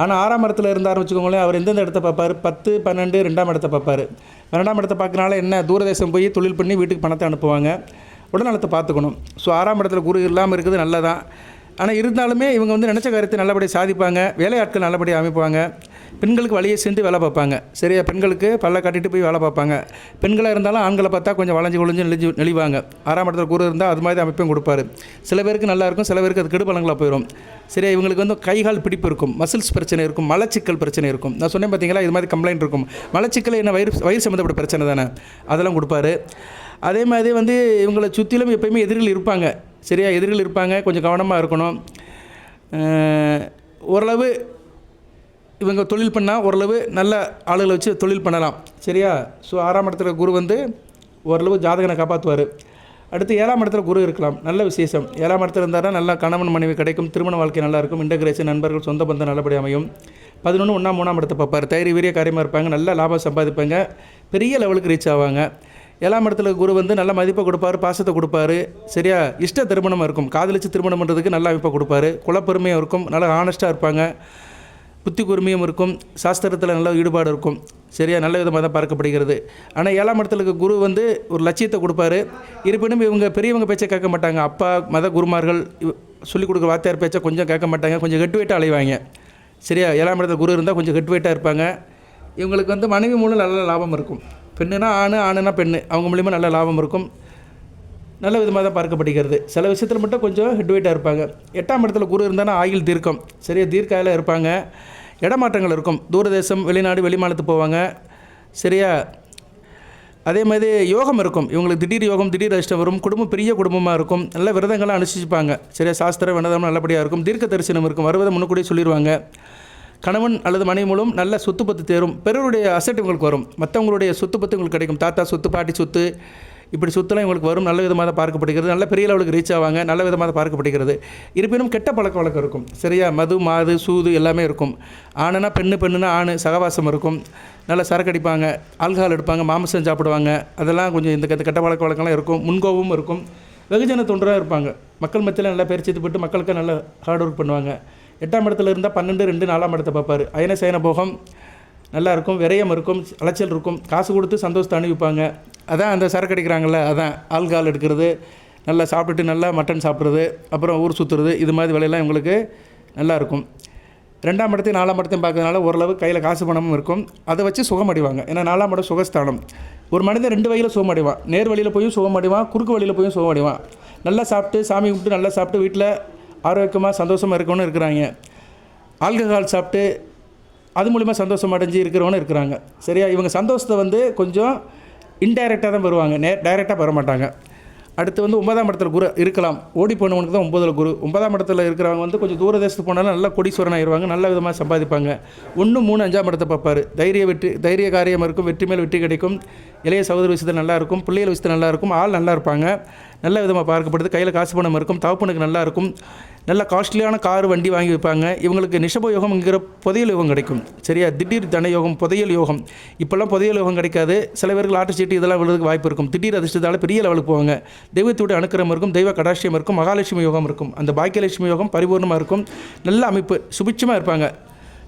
ஆனால் 6ஆம் இடத்துல இருந்தார் வச்சுக்கோங்களேன், அவர் எந்தெந்த இடத்த பார்ப்பார்? 10, 12, 2ஆம் இடத்தை பார்ப்பார். 12ஆம் இடத்தை பார்க்கறனால என்ன, தூரதேசம் போய் தொழில் பண்ணி வீட்டுக்கு பணத்தை அனுப்புவாங்க. உடல்நலத்தை பார்த்துக்கணும். ஸோ 6ஆம் இடத்துல குரு இல்லாமல் இருக்குது நல்லதான். ஆனால் இருந்தாலுமே இவங்க வந்து நினச்ச காரியத்தை நல்லபடியாக சாதிப்பாங்க, வேலையாட்கள் நல்லபடியாக அமைப்பாங்க, பெண்களுக்கு வழியை சேர்ந்து வேலை பார்ப்பாங்க, சரியா? பெண்களுக்கு பல்ல காட்டிட்டு போய் வேலை பார்ப்பாங்க. பெண்களாக இருந்தாலும் ஆண்களை பார்த்தா கொஞ்சம் வளைஞ்சு கொழிஞ்சு நெளிவாங்க. 6ஆம் இடத்துல குரு இருந்தால் அது மாதிரி அமைப்பையும் கொடுப்பாரு. சில பேருக்கு நல்லா இருக்கும், சில பேருக்கு அது கெடுபலங்களாக போயிடும். சரியா? இவங்களுக்கு வந்து கைகால் பிடிப்பு இருக்கும், மசில்ஸ் பிரச்சனை இருக்கும், மலச்சிக்கல் பிரச்சனை இருக்கும். நான் சொன்னேன் பார்த்தீங்களா, இது மாதிரி கம்ப்ளைண்ட் இருக்கும். மலச்சிக்கல் என்ன, வயிறு சம்மந்தப்பட்ட பிரச்சனை தானே, அதெல்லாம் கொடுப்பாரு. அதே மாதிரி வந்து இவங்களை சுற்றிலும் எப்போயுமே எதிரிகள் இருப்பாங்க, சரியா? எதிரிகள் இருப்பாங்க, கொஞ்சம் கவனமாக இருக்கணும். ஓரளவு இவங்க தொழில் பண்ணால் ஓரளவு நல்ல ஆளுகளை வச்சு தொழில் பண்ணலாம், சரியா? ஸோ 6ஆம் இடத்துல குரு வந்து ஓரளவு ஜாதகனை காப்பாற்றுவார். அடுத்து 7ஆம் இடத்துல குரு இருக்கலாம், நல்ல விசேஷம். 7ஆம் இடத்துல இருந்தால் நல்லா கணவன் மனைவி கிடைக்கும், திருமண வாழ்க்கை நல்லாயிருக்கும், இன்டகிரேஷன், நண்பர்கள், சொந்த பந்தம் நல்லபடி அமையும். 11, 1ஆம் 3ஆம் இடத்தை பார்ப்பார். தைரிய வீரிய காரியமாக இருப்பாங்க, நல்ல லாபம் சம்பாதிப்பாங்க, பெரிய லெவலுக்கு ரீச் ஆவாங்க. 7ஆம் இடத்துல குரு வந்து நல்ல மதிப்பை கொடுப்பாரு, பாசத்தை கொடுப்பாரு, சரியா? இஷ்ட திருமணம் இருக்கும், காதலிச்சு திருமணம் பண்ணுறதுக்கு நல்ல அமைப்பை கொடுப்பாரு. குலப்பெருமையும் இருக்கும், நல்லா ஆனஸ்ட்டாக இருப்பாங்க, புத்தி கூர்மையும் இருக்கும், சாஸ்திரத்தில் நல்ல ஈடுபாடு இருக்கும், சரியா? நல்ல விதமாக தான் பார்க்கப்படுகிறது. ஆனால் 7ஆம் இடத்துல குரு வந்து ஒரு லட்சியத்தை கொடுப்பாரு. இருப்பினும் இவங்க பெரியவங்க பேச்சை கேட்க மாட்டாங்க. அப்பா மத குருமார்கள் சொல்லிக் கொடுக்குற வாத்தியார் பேச்சை கொஞ்சம் கேட்க மாட்டாங்க, கொஞ்சம் கெட்டு வெயிட்டாக அலைவாங்க, சரியா? 7ஆம் இடத்துல குரு இருந்தால் கொஞ்சம் கெட்டு வெயிட்டாக இருப்பாங்க. இவங்களுக்கு வந்து மனைவி மூலம் நல்ல லாபம் இருக்கும். பெண்ணுனா ஆண், ஆணுனா பெண்ணு, அவங்க மூலிமா நல்ல லாபம் இருக்கும், நல்ல விதமாக தான் பார்க்கப்படுகிறது. சில விஷயத்தில் மட்டும் கொஞ்சம் ஹெட்வெயிட்டாக இருப்பாங்க. 8ஆம் இடத்துல குரு இருந்தாலும் ஆயுள் தீர்க்கம், சரியா? தீர்க்காயில் இருப்பாங்க, இடமாற்றங்கள் இருக்கும், தூரதேசம், வெளிநாடு, வெளிமாநிலத்துக்கு போவாங்க, சரியா? அதே மாதிரி யோகம் இருக்கும், இவங்களுக்கு திடீர் யோகம், திடீர் அதிர்ஷ்டம் வரும், குடும்பம் பெரிய குடும்பமாக இருக்கும், நல்ல விரதங்கள்லாம் அனுஷ்டிப்பாங்க, சரியா? சாஸ்திர வினதம் நல்லபடியாக இருக்கும், தீர்க்க தரிசனம் இருக்கும், வருவதை முன்னுக்கூடியே சொல்லிடுவாங்க. கணவன் அல்லது மனைவி மூலம் நல்ல சொத்து பத்து தேரும், பிறருடைய அசட் இவங்களுக்கு வரும், மற்றவங்களுடைய சொத்து பத்து உங்களுக்கு கிடைக்கும், தாத்தா சொத்து, பாட்டி சொத்து, இப்படி சொத்துலாம் இவங்களுக்கு வரும், நல்ல விதமாக தான் பார்க்கப்படுகிறது. நல்ல பெரிய லெவலுக்கு ரீச் ஆவாங்க, நல்ல விதமாக தான் பார்க்கப்படுகிறது. இருப்பினும் கெட்ட பழக்க வழக்கம் இருக்கும், சரியா? மது, மாது, சூது எல்லாமே இருக்கும். ஆணுனா பெண்ணு, பெண்ணுனா ஆண், சகவாசம் இருக்கும், நல்லா சரக்கு அடிப்பாங்க, ஆல்கஹால் எடுப்பாங்க, மாமிசம் சாப்பிடுவாங்க, அதெல்லாம் கொஞ்சம் இந்த கெட்ட பழக்க வழக்கம்லாம் இருக்கும். முன்கோபமும் இருக்கும், வெகுஜன தொண்டராக இருப்பாங்க, மக்கள் மத்தியில் நல்லா பேர் சேர்த்து போட்டு மக்களுக்கு நல்ல ஹார்ட் ஒர்க் பண்ணுவாங்க. 8ஆம் இடத்துல இருந்தால் 12, 2, 4ஆம் இடத்தை பார்ப்பார். அயன சயன போகம் நல்லா இருக்கும், விரயம் இருக்கும், அலைச்சல் இருக்கும், காசு கொடுத்து சந்தோஷத்தை அனுப்பிப்பாங்க. அதான் அந்த சரக்கு அடிக்கிறாங்கள்ல, அதான் ஆல்கஹால் எடுக்கிறது, நல்லா சாப்பிட்டுட்டு நல்லா மட்டன் சாப்பிட்றது, அப்புறம் ஊர் சுற்றுறது, இது மாதிரி வேலையெல்லாம் இவங்களுக்கு நல்லாயிருக்கும். 2ஆம் இடத்தையும் 4ஆம் இடத்தையும் பார்க்கறதுனால ஓரளவு கையில் காசு பணமும் இருக்கும். அதை வச்சு சுகம் அடைவாங்க. ஏன்னா 4ஆம் இடம் சுகஸ்தானம். ஒரு மனிதன் 2 வகையில் சுகம் அடைவான். நேர் வழியில் போயும் சுகம் அடைவான், குறுக்கு வழியில் போயும் சுகம் அடைவான். நல்லா சாப்பிட்டு சாமி கும்பிட்டு நல்லா சாப்பிட்டு வீட்டில் ஆரோக்கியமாக சந்தோஷமாக இருக்கவனும் இருக்கிறாங்க. ஆல்கஹால் சாப்பிட்டு அது மூலிமா சந்தோஷம் அடைஞ்சு இருக்கிறவனும் இருக்கிறாங்க. சரியா? இவங்க சந்தோஷத்தை வந்து கொஞ்சம் இன்டைரக்டாக தான் வருவாங்க, டைரெக்டாக பெற மாட்டாங்க. அடுத்து வந்து 9ஆம் இடத்துல குரு இருக்கலாம். ஓடி போனவனுக்கு தான் 9ல் குரு. 9ஆம் இடத்துல இருக்கிறவங்க வந்து கொஞ்சம் தூர தேசத்துக்கு போனாலும் நல்லா கோடீஸ்வரன் ஆயிடுவாங்க, நல்ல விதமாக சம்பாதிப்பாங்க. 1, 3, 5ஆம் இடத்தை பார்ப்பார். தைரிய காரியம் இருக்கும், வெற்றி மேல் வெற்றி கிடைக்கும். இளைய சகோதர விஷயத்தில் நல்லாயிருக்கும், பிள்ளைகள் விஷயத்தில் நல்லாயிருக்கும், ஆள் நல்லா இருப்பாங்க, நல்ல விதமாக பார்க்கப்படுது. கையில் காசு பணம் இருக்கும், தகப்பனுக்கு நல்லா இருக்கும், நல்ல காஸ்ட்லியான கார் வண்டி வாங்கி வைப்பாங்க. இவங்களுக்கு நிஷப யோகம்ங்கிற புதையல் யோகம் கிடைக்கும். சரியா? திடீர் தன யோகம், புதையல் யோகம். இப்போல்லாம் புதையல் யோகம் கிடைக்காது. சில பேருக்கு லாட்டரி சீட்டு இதெல்லாம் விழுறதுக்கு வாய்ப்பு இருக்கும். திடீர் அதிர்ஷ்டத்தால் பெரிய லெவலுக்கு போவாங்க. தெய்வத்தோட அனுக்கிரகம் இருக்கும், தெய்வ கடாட்சியம் இருக்கும், மகாலட்சுமி யோகம் இருக்கும். அந்த பாக்கியலட்சுமி யோகம் பரிபூர்ணமாக இருக்கும். நல்ல அமைப்பு, சுபிட்சமாக இருப்பாங்க.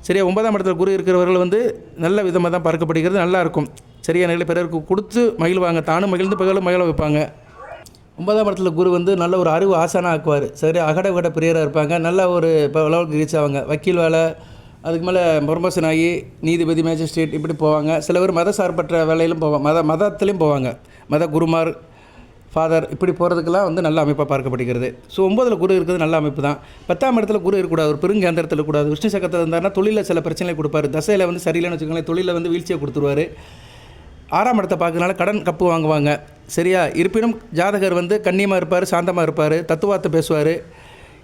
சரியா? 9ஆம் இடத்துல குரு இருக்கிறவர்கள் வந்து நல்ல விதமாக தான் பார்க்கப்படுகிறது, நல்லாயிருக்கும். சரியா? நல்ல பிறருக்கு கொடுத்து மகிழ்வாங்க, தானும் மகிழ்ந்து பகலும் மகிழ வைப்பாங்க. 9ஆம் இடத்துல குரு வந்து நல்ல ஒரு அறிவு ஆசானாக ஆக்குவார். சரி, அகட விகட பிரியராக இருப்பாங்க. நல்ல ஒரு இப்போ லெவலுக்கு ரீச் ஆவாங்க. வக்கீல் வேலை, அதுக்கு மேலே ப்ரொமோஷன் ஆகி நீதிபதி, மேஜிஸ்ட்ரேட் இப்படி போவாங்க. சில பேர் மத சார்பற்ற வேலையிலும் போவாங்க, மதத்துலேயும் போவாங்க. மத குருமார், ஃபாதர் இப்படி போகிறதுக்கெல்லாம் வந்து நல்ல அமைப்பாக பார்க்கப்படுகிறது. ஸோ 9ல் குரு இருக்கிறது நல்ல அமைப்பு தான். 10ஆம் இடத்துல குரு இருக்கக்கூடாது, ஒரு பெருங்கேந்திரத்தில் இருக்கக்கூடாது. விஷ்ணு சக்கரத்தில் இருந்தாருன்னா தொழிலில் சில பிரச்சனைகளை கொடுப்பாரு. தசையில் வந்து சரியில்லைன்னு வச்சுக்கோங்களேன், தொழிலில் வந்து வீழ்ச்சியை கொடுத்துருவார். 6ஆம் இடத்தை பார்க்கறதுனால கடன் கப்பு வாங்குவாங்க. சரியா? இருப்பினும் ஜாதகர் வந்து கண்ணியமாக இருப்பார், சாந்தமாக இருப்பார், தத்துவார்த்தை பேசுவார்,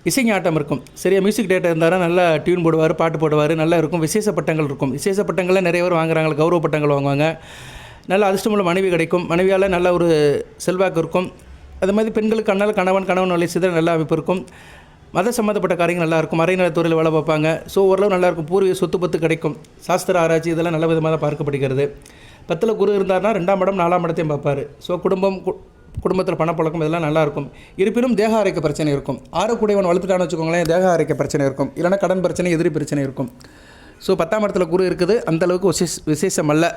இசைஞாட்டம் இருக்கும். சரியா? மியூசிக் டேரக்டர் இருந்தாலும் நல்லா டியூன் போடுவார், பாட்டு போடுவார், நல்லா இருக்கும். விசேஷ பட்டங்கள் இருக்கும். விசேஷ பட்டங்களில் நிறைய பேர் வாங்குறாங்க, கௌரவ பட்டங்கள் வாங்குவாங்க. நல்ல அதிர்ஷ்டமுள்ள மனைவி கிடைக்கும். மனைவியால் நல்ல ஒரு செல்வாக்கு இருக்கும். அது மாதிரி பெண்களுக்கு அண்ணால் கணவன் வழி செய்த நல்ல அமைப்பு இருக்கும். மத சம்மந்தப்பட்ட காரியங்கள் நல்லாயிருக்கும். மறைநலத்துறையில் வேலை பார்ப்பாங்க. ஸோ ஓரளவு நல்லாயிருக்கும். பூர்வீக சொத்து பத்து கிடைக்கும். சாஸ்திர ஆராய்ச்சி இதெல்லாம் நல்ல விதமாக தான் பார்க்கப்படுகிறது. 10ல் குரு இருந்தார்னா 2ஆம் இடம் 4ஆம் இடத்தையும் பார்ப்பார். ஸோ குடும்பத்தில் பணப்பழக்கம் இதெல்லாம் நல்லாயிருக்கும். இருப்பினும் தேக ஆரோக்கிய பிரச்சனை இருக்கும். ஆரோக்கியவன் வளர்த்துட்டான்னு வச்சுக்கோங்களேன், தேக ஆரோக்கிய பிரச்சனை இருக்கும். இல்லைனா கடன் பிரச்சனை, எதிரி பிரச்சனை இருக்கும். ஸோ 10ஆம் இடத்துல குரு இருக்குது, அந்தளவுக்கு விசேஷம் அல்ல.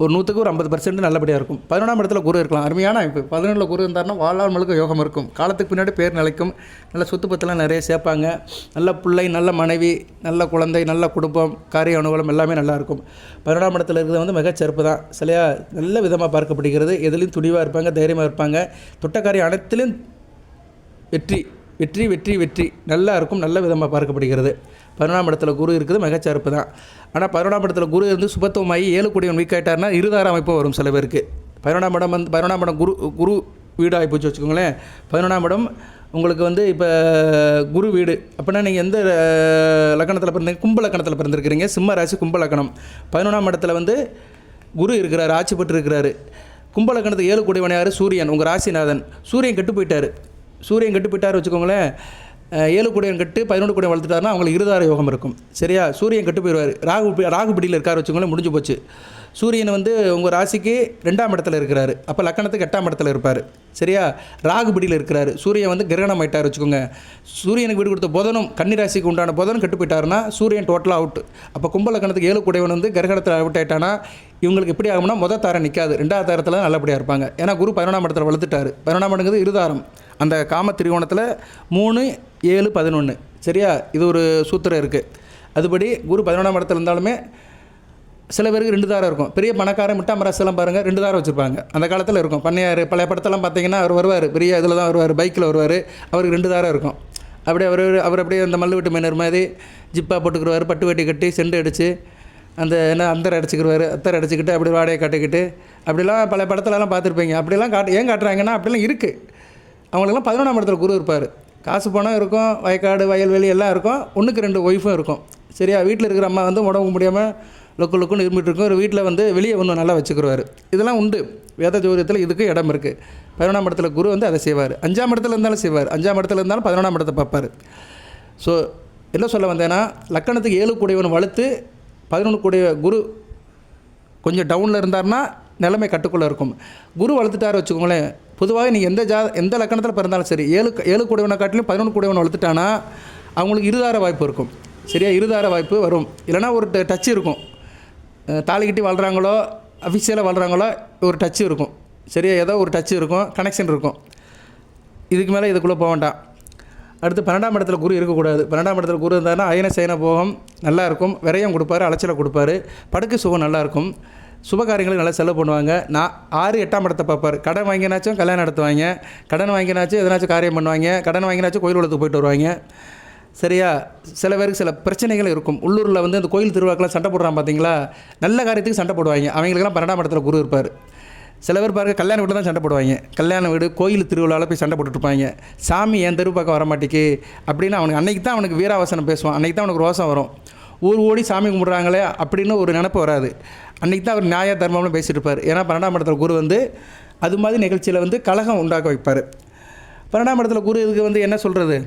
ஒரு 100க்கு ஒரு 50% நல்லபடியாக இருக்கும். 11ஆம் இடத்துல குரு இருக்கலாம், அருமையான அமைப்பு. 11ல் குரு இருந்தார்னா வாழ்நாள் முழுக்க யோகம் இருக்கும். காலத்துக்கு பின்னாடி பேர் நிலைக்கும். நல்ல சொத்து பத்தெல்லாம் நிறைய சேர்ப்பாங்க. நல்ல பிள்ளை, நல்ல மனைவி, நல்ல குழந்தை, நல்ல குடும்பம், காரிய அனுகூலம் எல்லாமே நல்லாயிருக்கும். 11ஆம் இடத்துல இருக்கிறது வந்து மிகச்சிறப்பு தான். சரியா? நல்ல விதமாக பார்க்கப்படுகிறது. எதுலேயும் துணிவாக இருப்பாங்க, தைரியமாக இருப்பாங்க. தொட்ட காரியம் அனைத்திலும் வெற்றி வெற்றி வெற்றி வெற்றி நல்லா இருக்கும். நல்ல விதமாக பார்க்கப்படுகிறது. 11ஆம் இடத்துல குரு இருக்குது, மிகச்சிறப்பு தான். ஆனால் 11ஆம் இடத்துல குரு இருந்து சுபத்துவமாகி 7 கூடியவன் வீக் ஆகிட்டார்னா இருதார அமைப்பு வரும் சில பேருக்கு. 11ஆம் இடம் வந்து 11ஆம் இடம் குரு வீடு ஆகிப்போச்சு வச்சுக்கோங்களேன். 11ஆம் இடம் உங்களுக்கு வந்து இப்போ குரு வீடு. அப்படின்னா நீங்கள் எந்த லக்கணத்தில் பிறந்தீங்க? கும்ப லக்கணத்தில் பிறந்திருக்கிறீங்க. சிம்ம ராசி கும்ப லக்கணம். 11ஆம் இடத்துல வந்து குரு இருக்கிறார், ஆட்சி பெற்று இருக்கிறாரு. கும்ப லக்கணத்துக்கு 7 கூடியவன் யார்? சூரியன், உங்கள் ராசிநாதன். சூரியன் கெட்டு போயிட்டார் வச்சுக்கோங்களேன். 7 கூடியவன் கட்டு 11 கூடியவன் வளர்த்துட்டாருன்னா அவங்களுக்கு இருதார யோகம் இருக்கும். சரியா? சூரியன் கெட்டு போயிடுவார். ராகு பிடியில் இருக்கார் வச்சுக்கோங்களேன், முடிஞ்சு போச்சு. சூரியன் வந்து உங்கள் ராசிக்கு 2ஆம் இடத்துல இருக்கிறாரு. அப்போ லக்கணத்துக்கு 8ஆம் இடத்துல இருப்பார். சரியா? ராகு பிடியில் இருக்கிறாரு. சூரியன் வந்து கிரகணம் ஆகிட்டார் வச்சுக்கோங்க. சூரியனுக்கு வீடு கொடுத்த புதனும், கன்னி ராசிக்கு உண்டான புதனும் கெட்டு போயிட்டாருன்னா சூரியன் டோட்டலாக அவுட். அப்போ கும்ப லக்கணத்துக்கு 7 கூடியவன் வந்து கிரகணத்தில் அவுட் ஆகிட்டானா இவங்களுக்கு எப்படி ஆகும்னா முதல் தாரம் நிற்காது, 2ஆவது தாரத்தில் நல்லபடியாக இருப்பாங்க. ஏன்னா குரு 11ஆம் இடத்துல வளர்த்துட்டார். 11ஆம் இடங்கிறது இருதாரம். அந்த காம திரிகோணத்தில் 3, 7, 11. சரியா? இது ஒரு சூத்திரம் இருக்குது. அதுபடி குரு 11ஆம் இடத்துல இருந்தாலுமே சில பேருக்கு 2 தாரம் இருக்கும். பெரிய பணக்காரன் மிட்டாமராசெல்லாம் பாருங்கள் 2 தாரம் வச்சுருப்பாங்க. அந்த காலத்தில் இருக்கும். பண்ணையார் பழைய படத்தெல்லாம் பார்த்தீங்கன்னா அவர் வருவார், பெரிய இதில் தான் வருவார், பைக்கில் வருவார். அவருக்கு 2 தாரம் இருக்கும். அப்படியே அவர் அப்படியே அந்த மல்லு வீட்டு மீனர் மாதிரி ஜிப்பாக போட்டுக்குருவார், பட்டு வேட்டி கட்டி செண்டு அடித்து அந்த அந்தரை அடிச்சுக்கிடுவார், அத்தரை அடிச்சுக்கிட்டு அப்படி வாடகை கட்டிக்கிட்டு அப்படிலாம் பழைய படத்துலலாம் பார்த்துருப்பீங்க. அப்படிலாம் ஏன் காட்டுறாங்கன்னா அப்படிலாம் இருக்குது. அவங்களுக்கெல்லாம் 11ஆம் இடத்துல குரு இருப்பார். காசு பணம் இருக்கும், வயக்காடு வயல்வெளி எல்லாம் இருக்கும். 1க்கு 2 ஒய்ஃபும் இருக்கும். சரியா? வீட்டில் இருக்கிற அம்மா வந்து உடம்பு முடியாமல் லுக்குன்னு இருமிட்டு இருக்கும். ஒரு வீட்டில் வந்து வெளியே ஒன்று நல்லா வச்சுக்கிடுவார். இதெல்லாம் உண்டு. வேத ஜோதிடத்தில் இதுக்கு இடம் இருக்குது. 11ஆம் இடத்துல குரு வந்து அதை செய்வார். 5ஆம் இடத்துல இருந்தாலும் செய்வார். 5ஆம் இடத்துல இருந்தாலும் 11ஆம் இடத்தை பார்ப்பார். ஸோ என்ன சொல்ல வந்தேன்னா, லக்கணத்துக்கு 7 கூடியவன் வளர்த்து 11 கூடிய குரு கொஞ்சம் டவுனில் இருந்தார்னா நிலைமை கட்டுக்குள்ளே இருக்கும். குரு வளர்த்துட்டார் வச்சுக்கோங்களேன். பொதுவாக நீங்கள் எந்த லக்கணத்தில் பிறந்தாலும் சரி, 7 கூடியவனை காட்டிலும் 11 கூடியவனை வளர்த்துட்டானா அவங்களுக்கு இருதார வாய்ப்பு இருக்கும். சரியா? இருதார வாய்ப்பு வரும். இல்லைனா ஒரு டச் இருக்கும். தாலி கட்டி வாழ்கிறாங்களோ, அஃபிஷியலாக வாழ்கிறாங்களோ ஒரு டச்சு இருக்கும். சரியா? ஏதோ ஒரு டச்சு இருக்கும், கனெக்ஷன் இருக்கும். இதுக்கு மேலே இதுக்குள்ளே போக வேண்டாம். அடுத்து 12ஆம் இடத்துல குரு இருக்கக்கூடாது. 12ஆம் இடத்துல குரு இருந்தாருன்னா அயன சயன போகம் நல்லாயிருக்கும், விரயம் கொடுப்பாரு, அலைச்சலை கொடுப்பாரு, படுக்கை சுகம் நல்லாயிருக்கும், சுபகாரியங்களுக்கு நல்லா செலவு பண்ணுவாங்க. 6 8ஆம் இடத்தை பார்ப்பார். கடன் வாங்கினாச்சும் கல்யாணம் நடத்துவாங்க, கடன் வாங்கினாச்சும் எதனாச்சும் காரியம் பண்ணுவாங்க, கடன் வாங்கினாச்சும் கோயில் உலகத்துக்கு போயிட்டு வருவாங்க. சரியா? சில பேருக்கு சில பிரச்சனைகள் இருக்கும். உள்ளூரில் வந்து அந்த கோயில் திருவிழாக்கெல்லாம் சண்டை போடுறான் பார்த்தீங்களா, நல்ல காரியத்துக்கு சண்டை போடுவாங்க. அவங்களுக்கெல்லாம் 12ஆம் இடத்துல குரு இருப்பார். சில பேர் பாருங்க கல்யாண வீட்டில் தான் சண்டை போடுவாங்க, கல்யாண வீடு கோயில் திருவிழாவில் போய் சண்டை போட்டுட்ருப்பாங்க. சாமி என் தெரு பக்கம் வர மாட்டேக்கு அப்படின்னு அவனுக்கு அன்றைக்கி தான் அவனுக்கு வீராவசனம் பேசுவான், அன்றைக்கி தான் அவனுக்கு ரோசம் வரும். ஊர் ஓடி சாமி கும்பிட்றாங்களே அப்படின்னு ஒரு நினப்பு வராது. அன்றைக்கி தான் அவர் நியாய தர்மம்னு பேசிட்டு இருப்பார். ஏன்னா 12ஆம் இடத்துல குரு வந்து அது மாதிரி நிகழ்ச்சியில் வந்து கலகம் உண்டாக்க வைப்பார். 12ஆம் இடத்துல குரு இதுக்கு வந்து என்ன சொல்கிறது,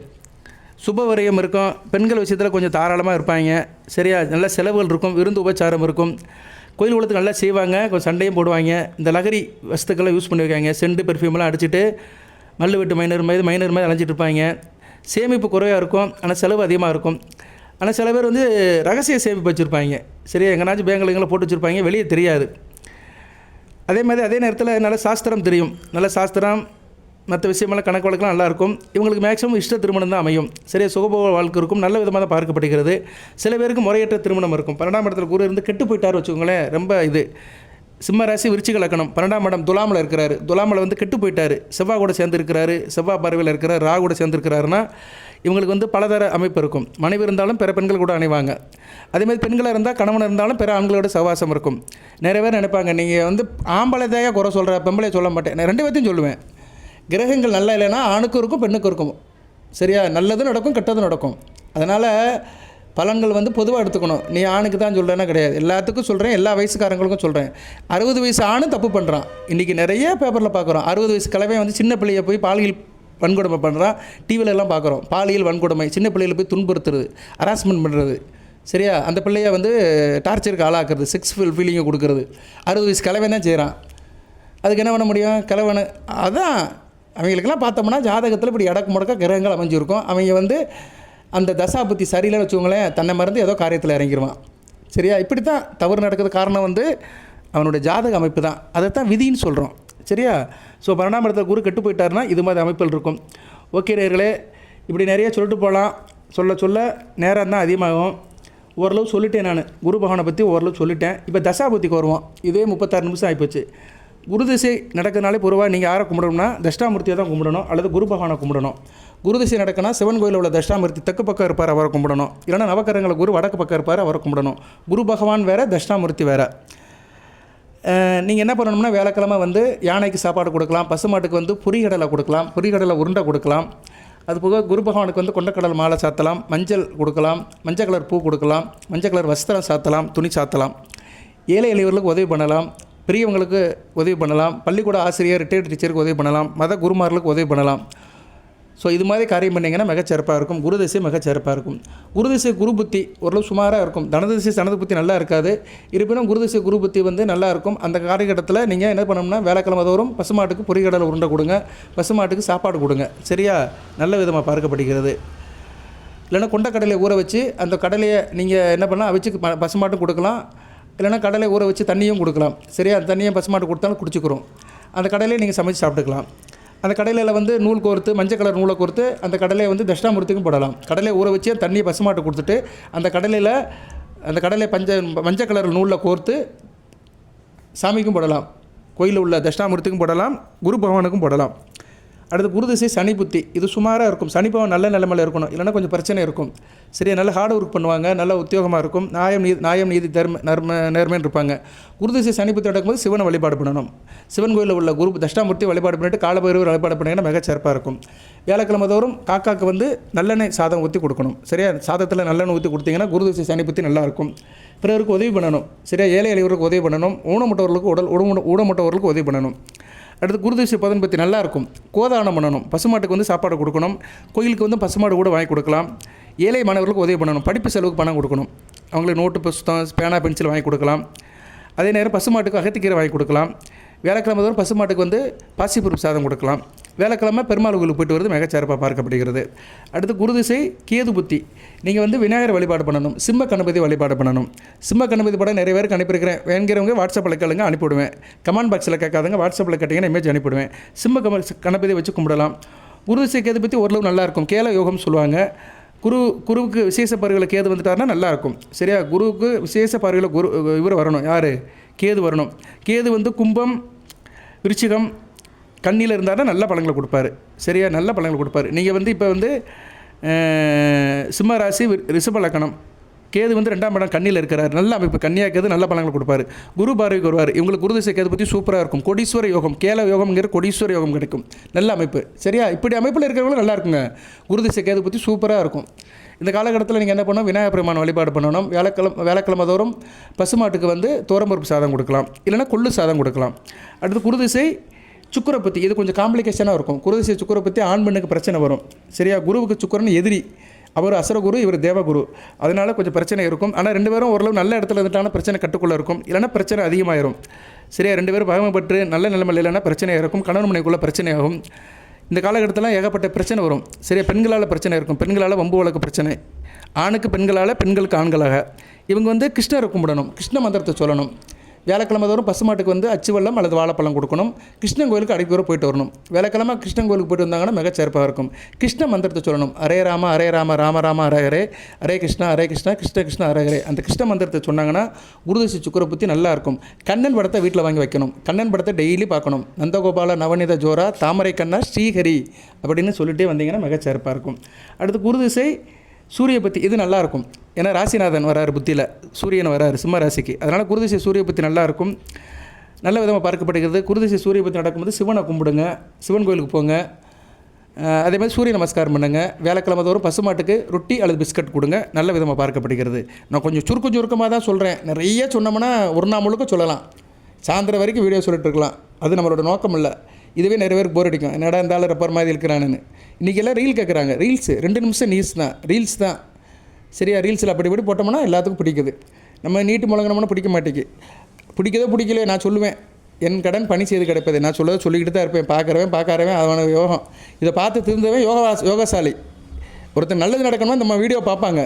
சுபவரியம் இருக்கும், பெண்கள் விஷயத்தில் கொஞ்சம் தாராளமாக இருப்பாங்க. சரியா? நல்ல செலவுகள் இருக்கும், விருந்து உபச்சாரம் இருக்கும், கோயில் குளத்துக்கு நல்லா செய்வாங்க, கொஞ்சம் சண்டையும் போடுவாங்க. இந்த லகரி வஸ்துக்கெல்லாம் யூஸ் பண்ணி வைக்காங்க, சென்ட் பெர்ஃப்யூம்லாம் அடிச்சுட்டு மல்லு விட்டு மைனர் மாதிரி அலைஞ்சிட்டு இருப்பாங்க. சேமிப்பு குறைவாக இருக்கும், ஆனால் செலவு அதிகமாக இருக்கும். ஆனால் சில பேர் வந்து ரகசிய சேமிப்பு வச்சுருப்பாங்க. சரியா? எங்கேனாச்சும் பேங்கில் போட்டு வச்சுருப்பாங்க, வெளியே தெரியாது. அதே மாதிரி அதே நேரத்தில் நல்ல சாஸ்திரம் தெரியும், நல்ல சாஸ்திரம் மற்ற விஷயமெல்லாம் கணக்கு வழக்கெல்லாம் நல்லாயிருக்கும். இவங்களுக்கு மேக்ஸிமம் இஷ்ட திருமணம் தான் அமையும். சரியா? சுகபோக வாழ்க்கை இருக்கும், நல்ல விதமாக தான் பார்க்கப்படுகிறது. சில பேருக்கு முறையற்ற திருமணம் இருக்கும். 12ஆம் இடத்துல குரு இருந்து கெட்டு போயிட்டார் வச்சுக்கோங்களேன். ரொம்ப இது சிம்ம ராசி விருச்சிக லக்னம், 12ஆம் இடம் துலாமில் இருக்கிறாரு, துலாமில் வந்து கெட்டு போயிட்டார், செவ்வாய் கூட சேர்ந்துருக்கிறாரு, செவ்வாய் பார்வையில் இருக்கிறார், ராகு கூட சேர்ந்துருக்கிறாருன்னா இவங்களுக்கு வந்து பலதர அமைப்பு இருக்கும். மனைவி இருந்தாலும் பிற பெண்கள் கூட அணைவாங்க. அதேமாதிரி பெண்களாக இருந்தால் கணவன் இருந்தாலும் பிற ஆண்களோட சவாசம் இருக்கும். நிறைய பேர் நினைப்பாங்க நீங்கள் வந்து ஆம்பளை தாயா குறை சொல்கிற, பெம்பளையை சொல்ல மாட்டேன், நான் 2 பேர்த்தையும் சொல்லுவேன். கிரகங்கள் நல்லா இல்லைன்னா ஆணுக்கும் இருக்கும் பெண்ணுக்கும் இருக்கும். சரியா? நல்லதும் நடக்கும், கெட்டதும் நடக்கும். அதனால் பலன்கள் வந்து பொதுவாக எடுத்துக்கணும். நீ ஆணுக்கு தான் சொல்கிறேன்னா கிடையாது, எல்லாத்துக்கும் சொல்கிறேன், எல்லா வயசுக்காரங்களுக்கும் சொல்கிறேன். 60 வயசு ஆணும் தப்பு பண்ணுறான். இன்றைக்கி நிறைய பேப்பரில் பார்க்குறோம். 60 வயசு கிழமை வந்து சின்ன பிள்ளையை போய் பாலியல் வன்கொடுமை பண்ணுறான், டிவியில் எல்லாம் பார்க்குறோம். பாலியல் வன்கொடுமை, சின்ன பிள்ளைகளை போய் துன்புறுத்துறது, ஹராஸ்மெண்ட் பண்ணுறது. சரியா? அந்த பிள்ளையை வந்து டார்ச்சருக்கு ஆளாக்குறது, செக்ஸ் ஃபீலிங்கை கொடுக்குறது 60 வயசு கிழமை தான் செய்கிறான். அதுக்கு என்ன பண்ண முடியும்? கிழவனு அதான் அவங்களுக்கெல்லாம் பார்த்தோம்னா ஜாதகத்தில் இப்படி இடக்கு முடக்க கிரகங்கள் அமைஞ்சிருக்கும். அவங்க வந்து அந்த தசா புத்தி சரியில்லைன்னு வச்சுக்கோங்களேன், தன்னை மறந்து ஏதோ காரியத்தில் இறங்கிடுவான். சரியா? இப்படி தான் தவறு நடக்கிறது. காரணம் வந்து அவனுடைய ஜாதக அமைப்பு தான், அதைத்தான் விதின்னு சொல்கிறோம். சரியா? ஸோ 12ஆம் இடத்துல குரு கெட்டு போயிட்டாருன்னா இது மாதிரி அமைப்புகள் இருக்கும். ஓகே நேயர்களே, இப்படி நிறைய சொல்லிட்டு போகலாம். சொல்ல நேரம் தான் அதிகமாகும். ஓரளவு சொல்லிட்டேன், நான் குரு பகவானை பற்றி ஓரளவு சொல்லிட்டேன். இப்போ தசாபுத்திக்கு வருவோம். இதே 36 நிமிஷம் ஆகிப்போச்சு. குரு திசை நடக்கிறதுனாலே பொதுவாக நீங்கள் யாரை கும்பிடணும்னா தட்சிணாமூர்த்தியை தான் கும்பிடணும், அல்லது குரு பகவானை கும்பிடணும். குரு திசை நடக்கனா சிவன் கோயிலில் உள்ள தட்சிணாமூர்த்தி தெற்கு பக்கம் இருப்பார், அவரை கும்பிடணும். இல்லைனா நவக்கரங்களை குரு வடக்கு பக்கம் இருப்பார், அவரை கும்பிடணும். குரு பகவான் வேறு, தட்சிணாமூர்த்தி வேறு. நீங்கள் என்ன பண்ணணும்னா வேலைக்கிழமை வந்து யானைக்கு சாப்பாடு கொடுக்கலாம், பசுமாட்டுக்கு வந்து பொரிகடலை கொடுக்கலாம், பொரிகடலை உருண்டை கொடுக்கலாம். அதுபோக குரு பகவானுக்கு வந்து கொண்டக்கடல் மாலை சாத்தலாம், மஞ்சள் கொடுக்கலாம், மஞ்சள் கலர் பூ கொடுக்கலாம், மஞ்சள் கலர் வஸ்திரம் சாத்தலாம், துணி சாத்தலாம். ஏழை எளியவர்களுக்கு உதவி பண்ணலாம், பெரியவங்களுக்கு உதவி பண்ணலாம், பள்ளிக்கூட ஆசிரியர் ரிட்டையர்ட் டீச்சருக்கு உதவி பண்ணலாம், மத குருமார்களுக்கு உதவி பண்ணலாம். ஸோ இது மாதிரி காரியம் பண்ணிங்கன்னா மிகச்சிறப்பாக இருக்கும். குரு திசை மிகச்சிறப்பாக இருக்கும். குரு திசை குரு புத்தி ஓரளவு சுமாராக இருக்கும். தனதிசை சனது புத்தி நல்லா இருக்காது. இருப்பினும் குரு திசை குரு புத்தி வந்து நல்லா இருக்கும். அந்த காலகட்டத்தில் நீங்கள் என்ன பண்ணணும்னா வேலைக்கிழமை தோறும் பசுமாட்டுக்கு பொரிகடலை உருண்டை கொடுங்க, பசுமாட்டுக்கு சாப்பாடு கொடுங்க. சரியா? நல்ல விதமாக பார்க்கப்படுகிறது. இல்லைன்னா கொண்டக்கடலையை ஊற வச்சு அந்த கடலையை நீங்கள் என்ன பண்ணலாம் அவிச்சு பசுமாட்டும் கொடுக்கலாம், இல்லைனா கடலை ஊற வச்சு தண்ணியும் கொடுக்கலாம். சரியா? அந்த தண்ணியை பசுமாட்டு கொடுத்தாலும் குடிச்சிக்கிறோம். அந்த கடலையை நீங்கள் சமைச்சு சாப்பிட்டுக்கலாம். அந்த கடலையில் வந்து நூல் கோர்த்து மஞ்சள் கலர் நூலை கோர்த்து அந்த கடலையை வந்து தட்சிணாமூர்த்திக்கும் போடலாம். கடலையை ஊற வச்சு தண்ணியை பசுமாட்டு கொடுத்துட்டு அந்த கடலை மஞ்சள் கலர் நூலில் கோர்த்து சாமிக்கும் போடலாம், கோயிலில் உள்ள தட்சிணாமூர்த்திக்கும் போடலாம், குரு பகவானுக்கும் போடலாம். அடுத்து குரு திசை சனி புத்தி, இது சுமாராக இருக்கும். சனி பகவான் நல்ல நிலைமையில் இருக்கணும், இல்லைன்னா கொஞ்சம் பிரச்சனை இருக்கும். சரியா? நல்ல ஹார்ட் ஒர்க் பண்ணுவாங்க, நல்ல உத்தியோகமாக இருக்கும், நியாயம் நீதி நேர்மைன்னு இருப்பாங்க. குரு திசை சனி புத்தி நடக்கும்போது சிவனை வழிபாடு பண்ணணும். சிவன் கோயிலில் உள்ள குரு தட்சிணாமூர்த்தி வழிபாடு பண்ணிட்டு காலபைரவர் வழிபாடு பண்ணிங்கன்னா மிகச்சிறப்பாக இருக்கும். வியாழக்கிழமை தோறும் காக்காக்கு வந்து நல்லெண்ணெய் சாதம் ஊற்றி கொடுக்கணும். சரியா? சாதத்தில் நல்லெண்ணெய் ஊற்றி கொடுத்தீங்கன்னா குரு திசை சனி புத்தி நல்லாயிருக்கும். பிறருக்கு உதவி பண்ணணும். சரியா? ஏழை எளியவருக்கு உதவி பண்ணணும், ஊனமுட்டவர்களுக்கு ஊனமுட்டவர்களுக்கு உதவி பண்ணணும். அடுத்து குரு திசை பதன் பற்றி நல்லாயிருக்கும். கோதானம் பண்ணணும், பசுமாட்டுக்கு வந்து சாப்பாடு கொடுக்கணும், கோயிலுக்கு வந்து பசுமாடு கூட வாங்கி கொடுக்கலாம். ஏழை மாணவர்களுக்கு உதவி பண்ணணும், படிப்பு செலவுக்கு பணம் கொடுக்கணும், அவங்களுக்கு நோட்டு புத்தகம் பேனா பென்சில் வாங்கி கொடுக்கலாம். அதே நேரம் பசுமாட்டுக்கு அகத்திக்கீரை வாங்கி கொடுக்கலாம். வியாழக்கிழமை தோறும் பசுமாட்டுக்கு வந்து பாசிப்பருப்பு சாதம் கொடுக்கலாம். வியாழக்கிழமை பெருமாள் கோயிலுக்கு போய்ட்டு வருது மிகச்சிறப்பாக பார்க்கப்படுகிறது. அடுத்து குரு திசை கேது புத்தி, நீங்கள் வந்து விநாயகர் வழிபாடு பண்ணணும், சிம்ம கணபதி வழிபாடு பண்ணணும். சிம்ம கணபதி படம் நிறைய பேருக்கு அனுப்பியிருக்கிறேன், வேணுங்கிறவங்க வாட்ஸ்அப்பில் கேளுங்க, அனுப்பிவிடுவேன். கமெண்ட் பாக்ஸில் கேட்காதங்க, வாட்ஸ்அப்பில் கேட்டிங்கன்னா இமேஜ் அனுப்பிவிடுவேன். சிம்ம கணபதி வச்சு கும்பிடலாம். குரு திசை கேது பற்றி ஓரளவு நல்லாயிருக்கும். கேல யோகம் சொல்லுவாங்க. குருவுக்கு விசேஷ பார்வையில் கேது வந்துட்டாருன்னா நல்லாயிருக்கும். சரியா? குருவுக்கு விசேஷ பார்வையில் இவர் வரணும். யார்? கேது வரணும். கேது வந்து கும்பம், விருச்சிகம், கன்னியில் இருந்தாருன்னா நல்ல பலன்களை கொடுப்பாரு. சரியா? நல்ல பலன்களை கொடுப்பாரு. நீங்கள் வந்து இப்போ வந்து சிம்ம ராசி, ரிஷப லக்னம், கேது வந்து 2ஆம் இடம் கண்ணியில் இருக்கிறார். நல்ல அமைப்பு. கன்னியா கேது நல்ல பலன்களை கொடுப்பாரு. குரு பார்வைக்கு வருவார். இவங்களுக்கு குரு திசை கேது பற்றி சூப்பராக இருக்கும். கோடீஸ்வர யோகம், கேல யோகம்ங்கிற கோடீஸ்வர யோகம் கிடைக்கும். நல்ல அமைப்பு. சரியா? இப்படி அமைப்பில் இருக்கிறவங்களும் நல்லா இருக்குங்க. குரு திசை கேது பற்றி சூப்பராக இருக்கும். இந்த காலகட்டத்தில் நீங்கள் என்ன பண்ணணும்? விநாயகர் பெருமான் வழிபாடு பண்ணணும். வியாழக்கிழமை தோறும் பசுமாட்டுக்கு வந்து தோரம்பருப்பு சாதம் கொடுக்கலாம், இல்லைனா கொள்ளு சாதம் கொடுக்கலாம். அடுத்து குருதிசை சுக்கரை இது கொஞ்சம் காம்ப்ளிகேஷனாக இருக்கும். குருதிசை சுக்கரை ஆண் பெண்ணுக்கு பிரச்சனை வரும். சரியா? குருவுக்கு சுக்கரன் எதிரி. அவர் அசுரகுரு, இவர் தேவகுரு. அதனால் கொஞ்சம் பிரச்சனை இருக்கும். ஆனால் 2 பேரும் ஓரளவு நல்ல இடத்துல இருந்துட்டாலும் பிரச்சனை கட்டுக்குள்ளே இருக்கும். இல்லைனா பிரச்சனை அதிகமாகிடும். சரியா? 2 பேரும் பகமைப்பட்டு நல்ல நிலைமையில் இல்லைனா பிரச்சனையாக இருக்கும். கணவன் மனைக்குள்ளே பிரச்சனையாகும். இந்த காலகட்டத்தில் ஏகப்பட்ட பிரச்சனை வரும். சரியா? பெண்களால் பிரச்சனை இருக்கும். பெண்களால் வம்பு வழக்கு பிரச்சனை. ஆணுக்கு பெண்களால், பெண்களுக்கு ஆண்களாக. இவங்க வந்து கிருஷ்ணரை கும்பிடணும். கிருஷ்ண மந்திரத்தை சொல்லணும். வியாழக்கிழமை தோறும் பசுமாட்டுக்கு வந்து அச்சு வெல்லம் அல்லது வாழைப்பழம் கொடுக்கணும். கிருஷ்ணன் கோயிலுக்கு அடிக்கடி போயிட்டு வரணும். வியாழக்கிழமை கிருஷ்ணன் கோயிலுக்கு போயிட்டு வந்தாங்கன்னா மிகச்சிறப்பாக இருக்கும். கிருஷ்ண மந்திரத்தை சொல்லணும். ஹரே ராம ஹரே ராம ராம ராம ஹரே ஹரே, ஹரே கிருஷ்ணா கிருஷ்ண கிருஷ்ண ஹரே ஹரே. அந்த கிருஷ்ண மந்திரத்தை சொன்னாங்கன்னா குருதிசை சுக்கரை பற்றி நல்லாயிருக்கும். கண்ணன் படத்தை வீட்டில் வாங்கி வைக்கணும். கண்ணன் படத்தை டெய்லி பார்க்கணும். நந்தகோபால நவநீத ஜோரா தாமரை கண்ணா ஸ்ரீஹரி அப்படின்னு சொல்லிட்டே வந்தீங்கன்னா மிகச்சிறப்பாக இருக்கும். அடுத்து குருதிசை சூரிய பற்றி இது நல்லாயிருக்கும். ஏன்னா ராசிநாதன் வராரு புத்தியில், சூரியன் வராரு சிம்ம ராசிக்கு. அதனால் குருதிசை சூரிய பற்றி நல்லாயிருக்கும். நல்ல விதமாக பார்க்கப்படுகிறது. குருதிசை சூரிய பற்றி நடக்கும்போது சிவனை கும்பிடுங்க, சிவன் கோயிலுக்கு போங்க. அதே மாதிரி சூரிய நமஸ்காரம் பண்ணுங்கள். வியாழக்கிழமை தோறும் பசுமாட்டுக்கு ரொட்டி அல்லது பிஸ்கட் கொடுங்க. நல்ல விதமாக பார்க்கப்படுகிறது. நான் கொஞ்சம் சுருக்கமாக தான் சொல்கிறேன். நிறைய சொன்னோம்னா ஒரு நாள் முழுக்க சொல்லலாம். சாயந்தரம் வரைக்கும் வீடியோ சொல்லிட்டு இருக்கலாம். அது நம்மளோட நோக்கம் இல்லை. இதுவே நிறைய பேருக்கு போர் அடிக்கும். என்னடா இருந்தாலும் ரப்பர் மாதிரி இருக்கிறானுன்னு. இன்றைக்கி எல்லாம் ரீல் கேட்குறாங்க. ரீல்ஸு 2 நிமிஷம் நியூஸ் தான், ரீல்ஸ் தான். சரியா? ரீல்ஸில் அப்படி இப்படி போட்டோம்னா எல்லாத்துக்கும் பிடிக்குது. நம்ம நீட்டு முழங்கினோம்னா பிடிக்க மாட்டேங்குது. பிடிக்கதோ பிடிக்கலையே நான் சொல்லுவேன். என் கடன் பணி செய்து கிடைப்பது. நான் சொல்லிக்கிட்டு தான் இருப்பேன். பார்க்குறவன் அவன யோகம். இதை பார்த்து திருந்தவன் யோகசாலி. ஒருத்தர் நல்லது நடக்கணும்னா நம்ம வீடியோ பார்ப்பாங்க.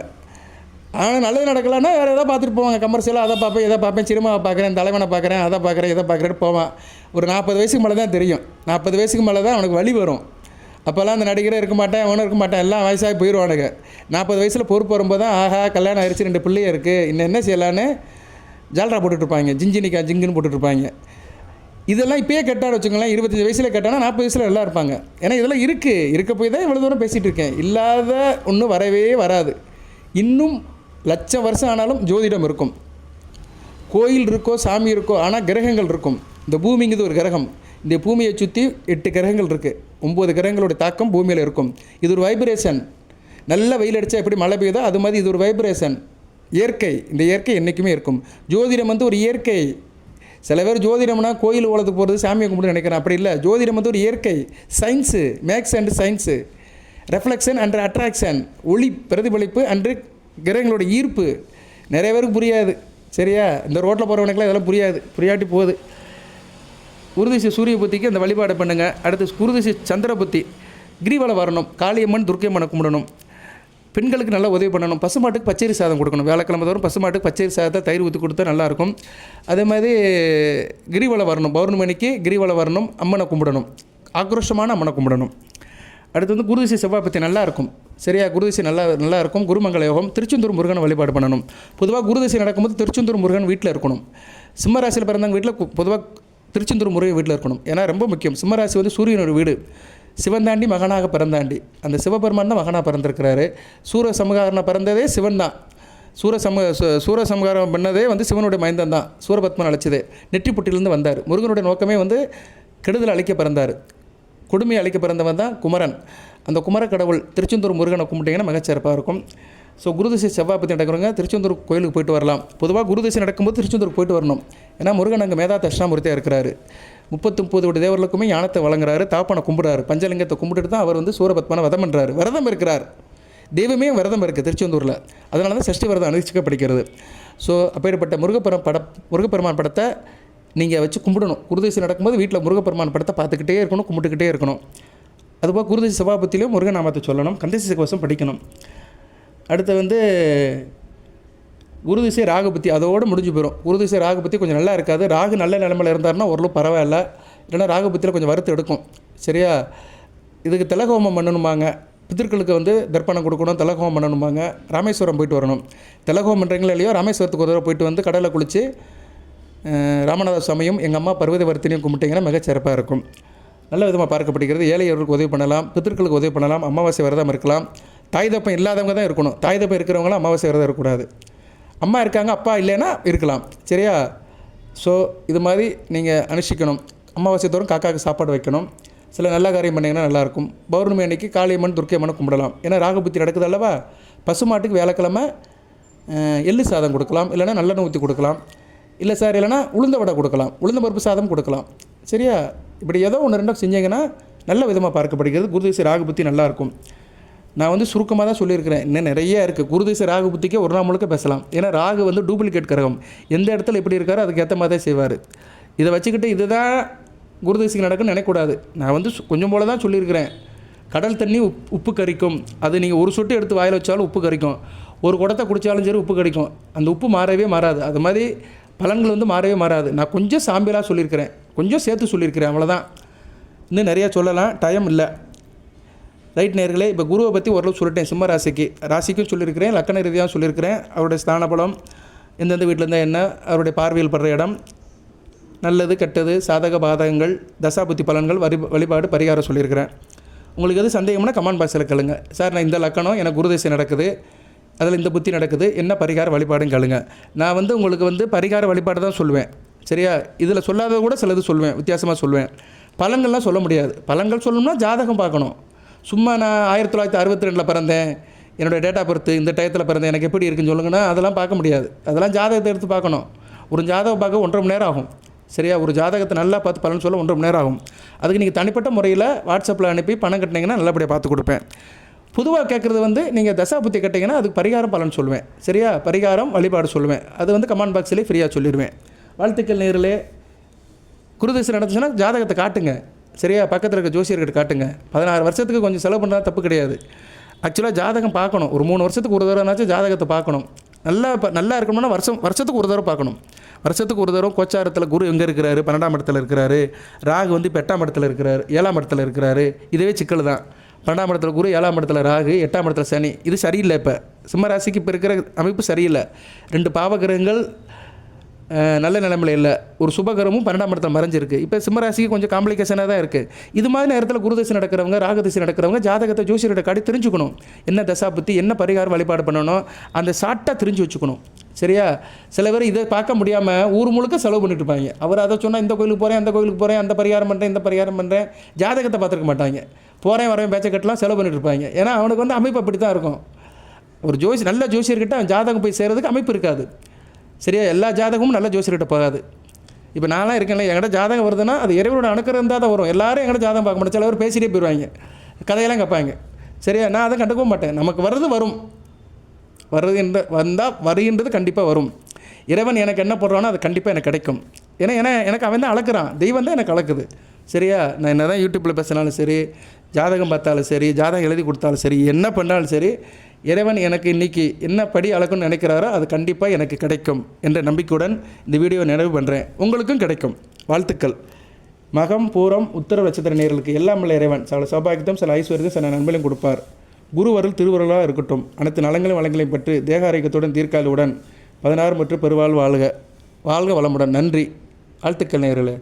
ஆனால் நல்லது நடக்கலான்னா வேறு எதாவது பார்த்துட்டு போவாங்க. கமர்ஷியலாக அதை பார்ப்பேன், இதை பார்ப்பேன், சினிமாவை பார்க்குறேன், தலைவனை பார்க்குறேன், அதை பார்க்குறேன், இதை பார்க்குறேன்னு போவான். ஒரு 40 வயசுக்கு மேலே தான் தெரியும். 40 வயசுக்கு மேலே தான் அவனுக்கு வழி வரும். அப்போல்லாம் அந்த நடிகரே இருக்க மாட்டேன், அவனும் இருக்க மாட்டேன், எல்லாம் வயசாகி போயிடுவானுங்க. 40 வயசில் பொறுப்பு வரும்போது தான் ஆஹா கல்யாணம் ஆயிடுச்சு, 2 பிள்ளையே இருக்குது, இன்னும் என்ன செய்யலான்னு ஜால்ரா போட்டுட்ருப்பாங்க, ஜிங்குன்னு போட்டுட்ருப்பாங்க. இதெல்லாம் இப்போயே கேட்டான்னு வச்சுக்கோங்களேன். 25 வயசில் கேட்டானா 40 வயசில் எல்லாம் இருப்பாங்க. ஏன்னா இதெல்லாம் இருக்க போய் தான் இவ்வளோ தூரம் பேசிகிட்டு இருக்கேன். இல்லாத ஒன்றும் வரவே வராது. இன்னும் லட்சம் வருஷம் ஆனாலும் ஜோதிடம் இருக்கும். கோயில் இருக்கோ, சாமி இருக்கோ, ஆனால் கிரகங்கள் இருக்கும். இந்த பூமிங்கிறது ஒரு கிரகம். இந்த பூமியை சுற்றி 8 கிரகங்கள் இருக்குது. 9 கிரகங்களோட தாக்கம் பூமியில் இருக்கும். இது ஒரு வைப்ரேஷன். நல்ல வெயில் அடித்தா எப்படி மழை பெய்யுதோ அது மாதிரி இது ஒரு வைப்ரேஷன். இயற்கை. இந்த இயற்கை என்றைக்குமே இருக்கும். ஜோதிடம் வந்து ஒரு இயற்கை. சில பேர் ஜோதிடம்னா கோயில் ஓலத்துக்கு போகிறது, சாமியை கும்பிட்டு நினைக்கிறேன். அப்படி இல்லை. ஜோதிடம் வந்து ஒரு இயற்கை. Science, maths and science, reflection and attraction, ஒளி பிரதிபலிப்பு அன்று கிரகங்களோட ஈர்ப்பு. நிறைய பேருக்கு புரியாது. சரியா? இந்த ரோட்டில் போகிறவனுக்குலாம் இதெல்லாம் புரியாட்டி போகுது. குருதிசை சூரிய புத்திக்கு அந்த வழிபாடு பண்ணுங்கள். அடுத்து குருதிசை சந்திர புத்தி. கிரிவலம் வரணும். காளியம்மன், துர்க்கையம்மனை கும்பிடணும். பெண்களுக்கு நல்லா உதவி பண்ணணும். பசுமாட்டுக்கு பச்சரி சாதம் கொடுக்கணும். வியாழக்கிழமை தோறும் பசுமாட்டுக்கு பச்சரி சாதத்தை தயிர் ஊற்றி கொடுத்தா நல்லாயிருக்கும். அதே மாதிரி கிரிவலம் வரணும். பௌர்ணமிக்கு கிரிவலம் வரணும். அம்மனை கும்பிடணும். ஆக்ரோஷமான அம்மனை கும்பிடணும். அடுத்து வந்து குருதிசை செவ்வாய் பற்றி நல்லாயிருக்கும். சரியா? குருதிசை நல்லா இருக்கும். குருமங்கள யோகம். திருச்செந்தூர் முருகனை வழிபாடு பண்ணணும். பொதுவாக குருதிசை நடக்கும்போது திருச்செந்தூர் முருகன் வீட்டில் இருக்கணும். சிம்மராசியில் பிறந்தவங்க வீட்டில் பொதுவாக திருச்செந்தூர் முருகன் வீட்டில் இருக்கணும். ஏன்னா ரொம்ப முக்கியம். சிம்மராசி வந்து சூரியனோட வீடு. சிவன் தாண்டி மகனாக பிறந்தாண்டி. அந்த சிவபெருமான் தான் மகனாக பிறந்திருக்கிறாரு. சூரசம்ஹாரனை பிறந்ததே சிவன் தான். சூரசம்ஹாரம் பண்ணதே வந்து சிவனுடைய மைந்தன் தான். சூரபத்மன் அழைச்சதே நெற்றிப்புட்டிலிருந்து வந்தார். முருகனுடைய நோக்கமே வந்து கெடுதல் அழிக்க பிறந்தார். கொடுமையை அழிக்க பிறந்தவன் தான் குமரன். அந்த குமர கடவுள் திருச்செந்தூர் முருகனை கும்பிட்டிங்கன்னா மிகச்சிறப்பாக இருக்கும். ஸோ குருதிசை செவ்வாய் பற்றி நடக்கிறவங்க திருச்செந்தூர் கோயிலுக்கு போயிட்டு வரலாம். பொதுவாக குருதிசை நடக்கும்போது திருச்செந்தூருக்கு போயிட்டு வரணும். ஏன்னா முருகன் அங்கே மேதா தட்சிணாமூர்த்தியாக இருக்கிறாரு. 39 தேவர்களுக்குமே ஞானத்தை வழங்குறாரு. தாப்பனை கும்பிடுறாரு. பஞ்சலிங்கத்தை கும்பிட்டுட்டு தான் அவர் வந்து சூரபத்மனை வதம் பண்ணுறாரு. விரதம் இருக்கிறார். தெய்வமே விரதம் இருக்குது திருச்செந்தூரில். அதனால தான் சஷ்டி விரதம் அனுஷ்டிக்கப்படுகிறது. ஸோ அப்பேற்பட்ட முருகப்பெருமான் படத்தை நீங்கள் வச்சு கும்பிடணும். குருதிசை நடக்கும்போது வீட்டில் முருகப்பெருமான் படத்தை பார்த்துக்கிட்டே இருக்கணும், கும்பிட்டுக்கிட்டே இருக்கணும். அதுபோல் குருதிசை சபாபத்திலையும் முருகநாமத்தை சொல்லணும். கந்தசை கவசம் படிக்கணும். அடுத்து வந்து குருதிசை ராகு பற்றி அதோடு முடிஞ்சு போயிடும். குருதிசை ராகு பற்றி கொஞ்சம் நல்லா இருக்காது. ராகு நல்ல நிலமையில் இருந்தார்னா ஓரளவு பரவாயில்ல. இல்லைன்னா ராகு பற்றியில் கொஞ்சம் வறுத்து எடுக்கும். சரியா? இதுக்கு திலகோமம் பண்ணணுமாங்க. பித்திருக்களுக்கு வந்து தர்ப்பணம் கொடுக்கணும், திலகோமம் பண்ணணுமாங்க. ராமேஸ்வரம் போயிட்டு வரணும். திலகோமம் பண்ணுறீங்களோ இல்லையோ, ராமேஸ்வரத்துக்கு ஒரு தடவை போயிட்டு வந்து கடலில் குளித்து ராமநாத சுவாமியும் எங்கள் அம்மா பர்வதவர்த்தினியும் கும்பிட்டிங்கன்னா மிகச்சிறப்பாக இருக்கும். நல்ல விதமாக பார்க்கப்படுகிறது. ஏழையவர்களுக்கு உதவி பண்ணலாம், பித்திருக்களுக்கு உதவி பண்ணலாம், அமாவாசை விரதம் இருக்கலாம். தாய் தப்பம் இல்லாதவங்க தான் இருக்கணும். தாய் தப்பம் இருக்கிறவங்களாம் அமாவாசை விரதம் இருக்கக்கூடாது. அம்மா இருக்காங்க, அப்பா இல்லைன்னா இருக்கலாம். சரியா? ஸோ இது மாதிரி நீங்கள் அனுஷ்டிக்கணும். அமாவாசை தோறும் காக்காவுக்கு சாப்பாடு வைக்கணும். சில நல்ல காரியம் பண்ணிங்கன்னா நல்லாயிருக்கும். பௌர்ணமி அன்னைக்கு காளியம்மன் துர்க்கையம்மனை கும்பிடலாம். ஏன்னா ராகுபுத்தி நடக்குது அல்லவா. பசுமாட்டுக்கு வேலைக்கிழமை எள்ளு சாதம் கொடுக்கலாம், இல்லைனா நல்லெண்ணெய் ஊற்றி கொடுக்கலாம். இல்லை சார் இல்லைனா உளுந்த வடை கொடுக்கலாம், உளுந்த பருப்பு சாதம் கொடுக்கலாம். சரியா? இப்படி ஏதோ ஒன்று ரெண்டும் செஞ்சீங்கன்னா நல்ல விதமாக பார்க்கப்படுகிறது. குருதிசை ராகுபுத்தி நல்லாயிருக்கும். நான் வந்து சுருக்கமாக தான் சொல்லியிருக்கிறேன். இன்னும் நிறைய இருக்குது. குருதிசை ராகுபுத்திக்கே ஒரு நாள் முழுக்க பேசலாம். ஏன்னா ராகு வந்து டூப்ளிகேட் கிரகம். எந்த இடத்துல எப்படி இருக்காரோ அதுக்கேற்ற மாதிரி தான் செய்வார். இதை வச்சுக்கிட்டு இதுதான் குருதிசைக்கு நடக்குன்னு நினைக்கக்கூடாது. நான் வந்து கொஞ்சம் போல தான் சொல்லியிருக்கிறேன். கடல் தண்ணி உப்பு கரிக்கும். அது நீங்கள் ஒரு சொட்டு எடுத்து வாயில் வச்சாலும் உப்பு கரிக்கும். ஒரு குடத்தை குடித்தாலும் சரி உப்பு கரிக்கும். அந்த உப்பு மாறவே மாறாது. அது மாதிரி பலன்கள் வந்து மாறவே மாறாது. நான் கொஞ்சம் சாம்பியலாக சொல்லியிருக்கிறேன், கொஞ்சம் சேர்த்து சொல்லியிருக்கிறேன், அவ்வளோதான். இன்னும் நிறையா சொல்லலாம், டைம் இல்லை. ரைட் நேர்களே, இப்போ குருவை பற்றி ஓரளவு சொல்லிட்டேன். சிம்ம ராசிக்கும் சொல்லியிருக்கிறேன், லக்கண ரீதியாக சொல்லியிருக்கிறேன். அவருடைய ஸ்தான பலம், எந்தெந்த வீட்டில் இருந்தால் என்ன, அவருடைய பார்வையில் படுற இடம், நல்லது கெட்டது, சாதக பாதகங்கள், தசாபுத்தி பலன்கள், வழிபாடு, பரிகாரம் சொல்லியிருக்கிறேன். உங்களுக்கு எது சந்தேகம்னா கமெண்ட் பாக்ஸில் கேளுங்க. சார் நான் இந்த லக்கணம் எனக்கு குருதிசை நடக்குது, அதில் இந்த புத்தி நடக்குது, என்ன பரிகார வழிபாடுன்னு கேளுங்க. நான் வந்து உங்களுக்கு வந்து பரிகார வழிபாடு தான் சொல்லுவேன். சரியா? இதில் சொல்லாதது கூட சிலது சொல்லுவேன், வித்தியாசமாக சொல்லுவேன். பலன்கள்லாம் சொல்ல முடியாது. பலன்கள் சொல்லணும்னா ஜாதகம் பார்க்கணும். சும்மா நான் 1962 பிறந்தேன், என்னோடய டேட் ஆஃப் பர்த் இந்த டயத்தில் பிறந்தேன், எனக்கு எப்படி இருக்குன்னு சொல்லுங்கன்னா அதெல்லாம் பார்க்க முடியாது. அதெல்லாம் ஜாதகத்தை எடுத்து பார்க்கணும். ஒரு ஜாதகம் பார்க்க 1.5 மணி நேரம் ஆகும். சரியா? ஒரு ஜாதகத்தை நல்லா பார்த்து பலன் சொல்ல 1.5 மணி நேரம் ஆகும். அதுக்கு நீங்கள் தனிப்பட்ட முறையில் வாட்ஸ்அப்பில் அனுப்பி பணம் கட்டினீங்கன்னா நல்லபடியாக பார்த்து கொடுப்பேன். பொதுவாக கேட்குறது வந்து நீங்கள் தசாபுத்தி கேட்டிங்கன்னா அதுக்கு பரிகாரம் பலன் சொல்லுவேன். சரியா? பரிகாரம் வழிபாடு சொல்லுவேன். அது வந்து கமெண்ட் பாக்ஸ்லேயே ஃப்ரீயாக சொல்லிடுவேன். வாழ்த்துக்கள் நேயர்களே. குருதிசை நடந்துச்சுன்னா ஜாதகத்தை காட்டுங்க. சரியா? பக்கத்தில் இருக்க ஜோசியர்கிட்ட காட்டுங்க. 16 வருஷத்துக்கு கொஞ்சம் செலவு பண்ணுறா தப்பு கிடையாது. ஆக்சுவலாக ஜாதகம் பார்க்கணும். ஒரு 3 வருஷத்துக்கு ஒரு தடவைனாச்சும் ஜாதகத்தை பார்க்கணும். நல்லா இருக்கணும்னா வருஷத்துக்கு ஒரு தடவை பார்க்கணும். வருஷத்துக்கு ஒரு தடவை கோச்சாரத்தில் குரு எங்கே இருக்கிறாரு, 12ஆம் இடத்துல இருக்கிறாரு. ராகு வந்து இப்போ 8ஆம் இடத்துல இருக்கிறாரு, 7ஆம் இடத்துல இருக்கிறாரு. இதுவே சிக்கல் தான். 12ஆம் இடத்துல குரு, 7ஆம் இடத்துல ராகு, 8ஆம் இடத்துல சனி. இது சரியில்லை. இப்போ சிம்மராசிக்கு இப்போ இருக்கிற அமைப்பு சரியில்லை. 2 பாவகிரகங்கள் நல்ல நிலைமையில் இல்லை. ஒரு சுபகரமும் 12ஆம் இடத்துல மறைஞ்சிருக்கு. இப்போ சிம்மராசிக்கு கொஞ்சம் காம்ப்ளிகேஷனாக தான் இருக்குது. இது மாதிரி நேரத்தில் குருதிசை நடக்கிறவங்க, ராகதிசை நடக்கிறவங்க ஜாதகத்தை ஜோசியர்கிட்ட காட்டி தெரிஞ்சுக்கணும். என்ன தசாபுத்தி, என்ன பரிகாரம் வழிபாடு பண்ணணும், அந்த ஷார்ட்டாக தெரிஞ்சு வச்சுக்கணும். சரியா? சில பேர் இதை பார்க்க முடியாமல் ஊர் முழுக்க செலவு பண்ணிட்டு இருப்பாங்க. அவர் அதை சொன்னால் இந்த கோயிலுக்கு போகிறேன், அந்த கோயிலுக்கு போகிறேன், அந்த பரிகாரம் பண்ணுறேன், இந்த பரிகாரம் பண்ணுறேன், ஜாதகத்தை பார்த்துருக்க மாட்டாங்க. போகிறேன் வரேன் பேச்சை கட்டலாம் செலவு பண்ணிட்டு இருப்பாங்க. ஏன்னா அவனுக்கு வந்து அமைப்பு அப்படி தான் இருக்கும். ஒரு நல்ல ஜோசியர்கிட்ட அவன் ஜாதகம் போய் சேர்கிறதுக்கு அமைப்பு இருக்காது. சரியா? எல்லா ஜாதகமும் நல்ல ஜோசியர்கிட்ட போகாது. இப்போ நான்லாம் இருக்கேன்ல, என்கிட்ட ஜாதகம் வருதுன்னா அது இறைவனோட அணுக்கரம் இருந்தால் தான் வரும். எல்லோரும் என்கிட்ட ஜாதகம் பார்க்க மாட்டேன். சில பேர் பேசிகிட்டே போயிடுவாங்க, கதையெல்லாம் கேட்பாங்க. சரியா? நான் அதை கண்டுக்கவும் மாட்டேன். நமக்கு வரும். வருகின்றது கண்டிப்பாக வரும். இறைவன் எனக்கு என்ன போடுறானோ அது கண்டிப்பாக எனக்கு கிடைக்கும். ஏன்னா எனக்கு அவன் தான் அளக்குறான். தெய்வம் தான் எனக்கு அளக்குது. சரியா? நான் என்ன தான் யூடியூப்பில் பேசினாலும் சரி, ஜாதகம் பார்த்தாலும் சரி, ஜாதகம் எழுதி கொடுத்தாலும் சரி, என்ன பண்ணாலும் சரி, இறைவன் எனக்கு இன்றைக்கி என்ன படி அளக்குன்னு நினைக்கிறாரோ அது கண்டிப்பாக எனக்கு கிடைக்கும் என்ற நம்பிக்கையுடன் இந்த வீடியோ நிறைவு பண்ணுறேன். உங்களுக்கும் கிடைக்கும். வாழ்த்துக்கள். மகம், பூரம், உத்தர நட்சத்திர நேயர்களுக்கு எல்லாம் உள்ள இறைவன் சில சௌபாகியத்தையும் சில ஐஸ்வர்யத்தையும் சில நன்மையும் கொடுப்பார். குருவருள் திருவருளாக இருக்கட்டும். அனைத்து நலங்களையும் வளங்களையும் பெற்று தேக ஆரோக்கியத்துடன் தீர்க்காலுடன் 16 மற்றும் பெருவாழ் வாழ்க. வாழ்க வளமுடன். நன்றி. வாழ்த்துக்கள் நேயர்களே.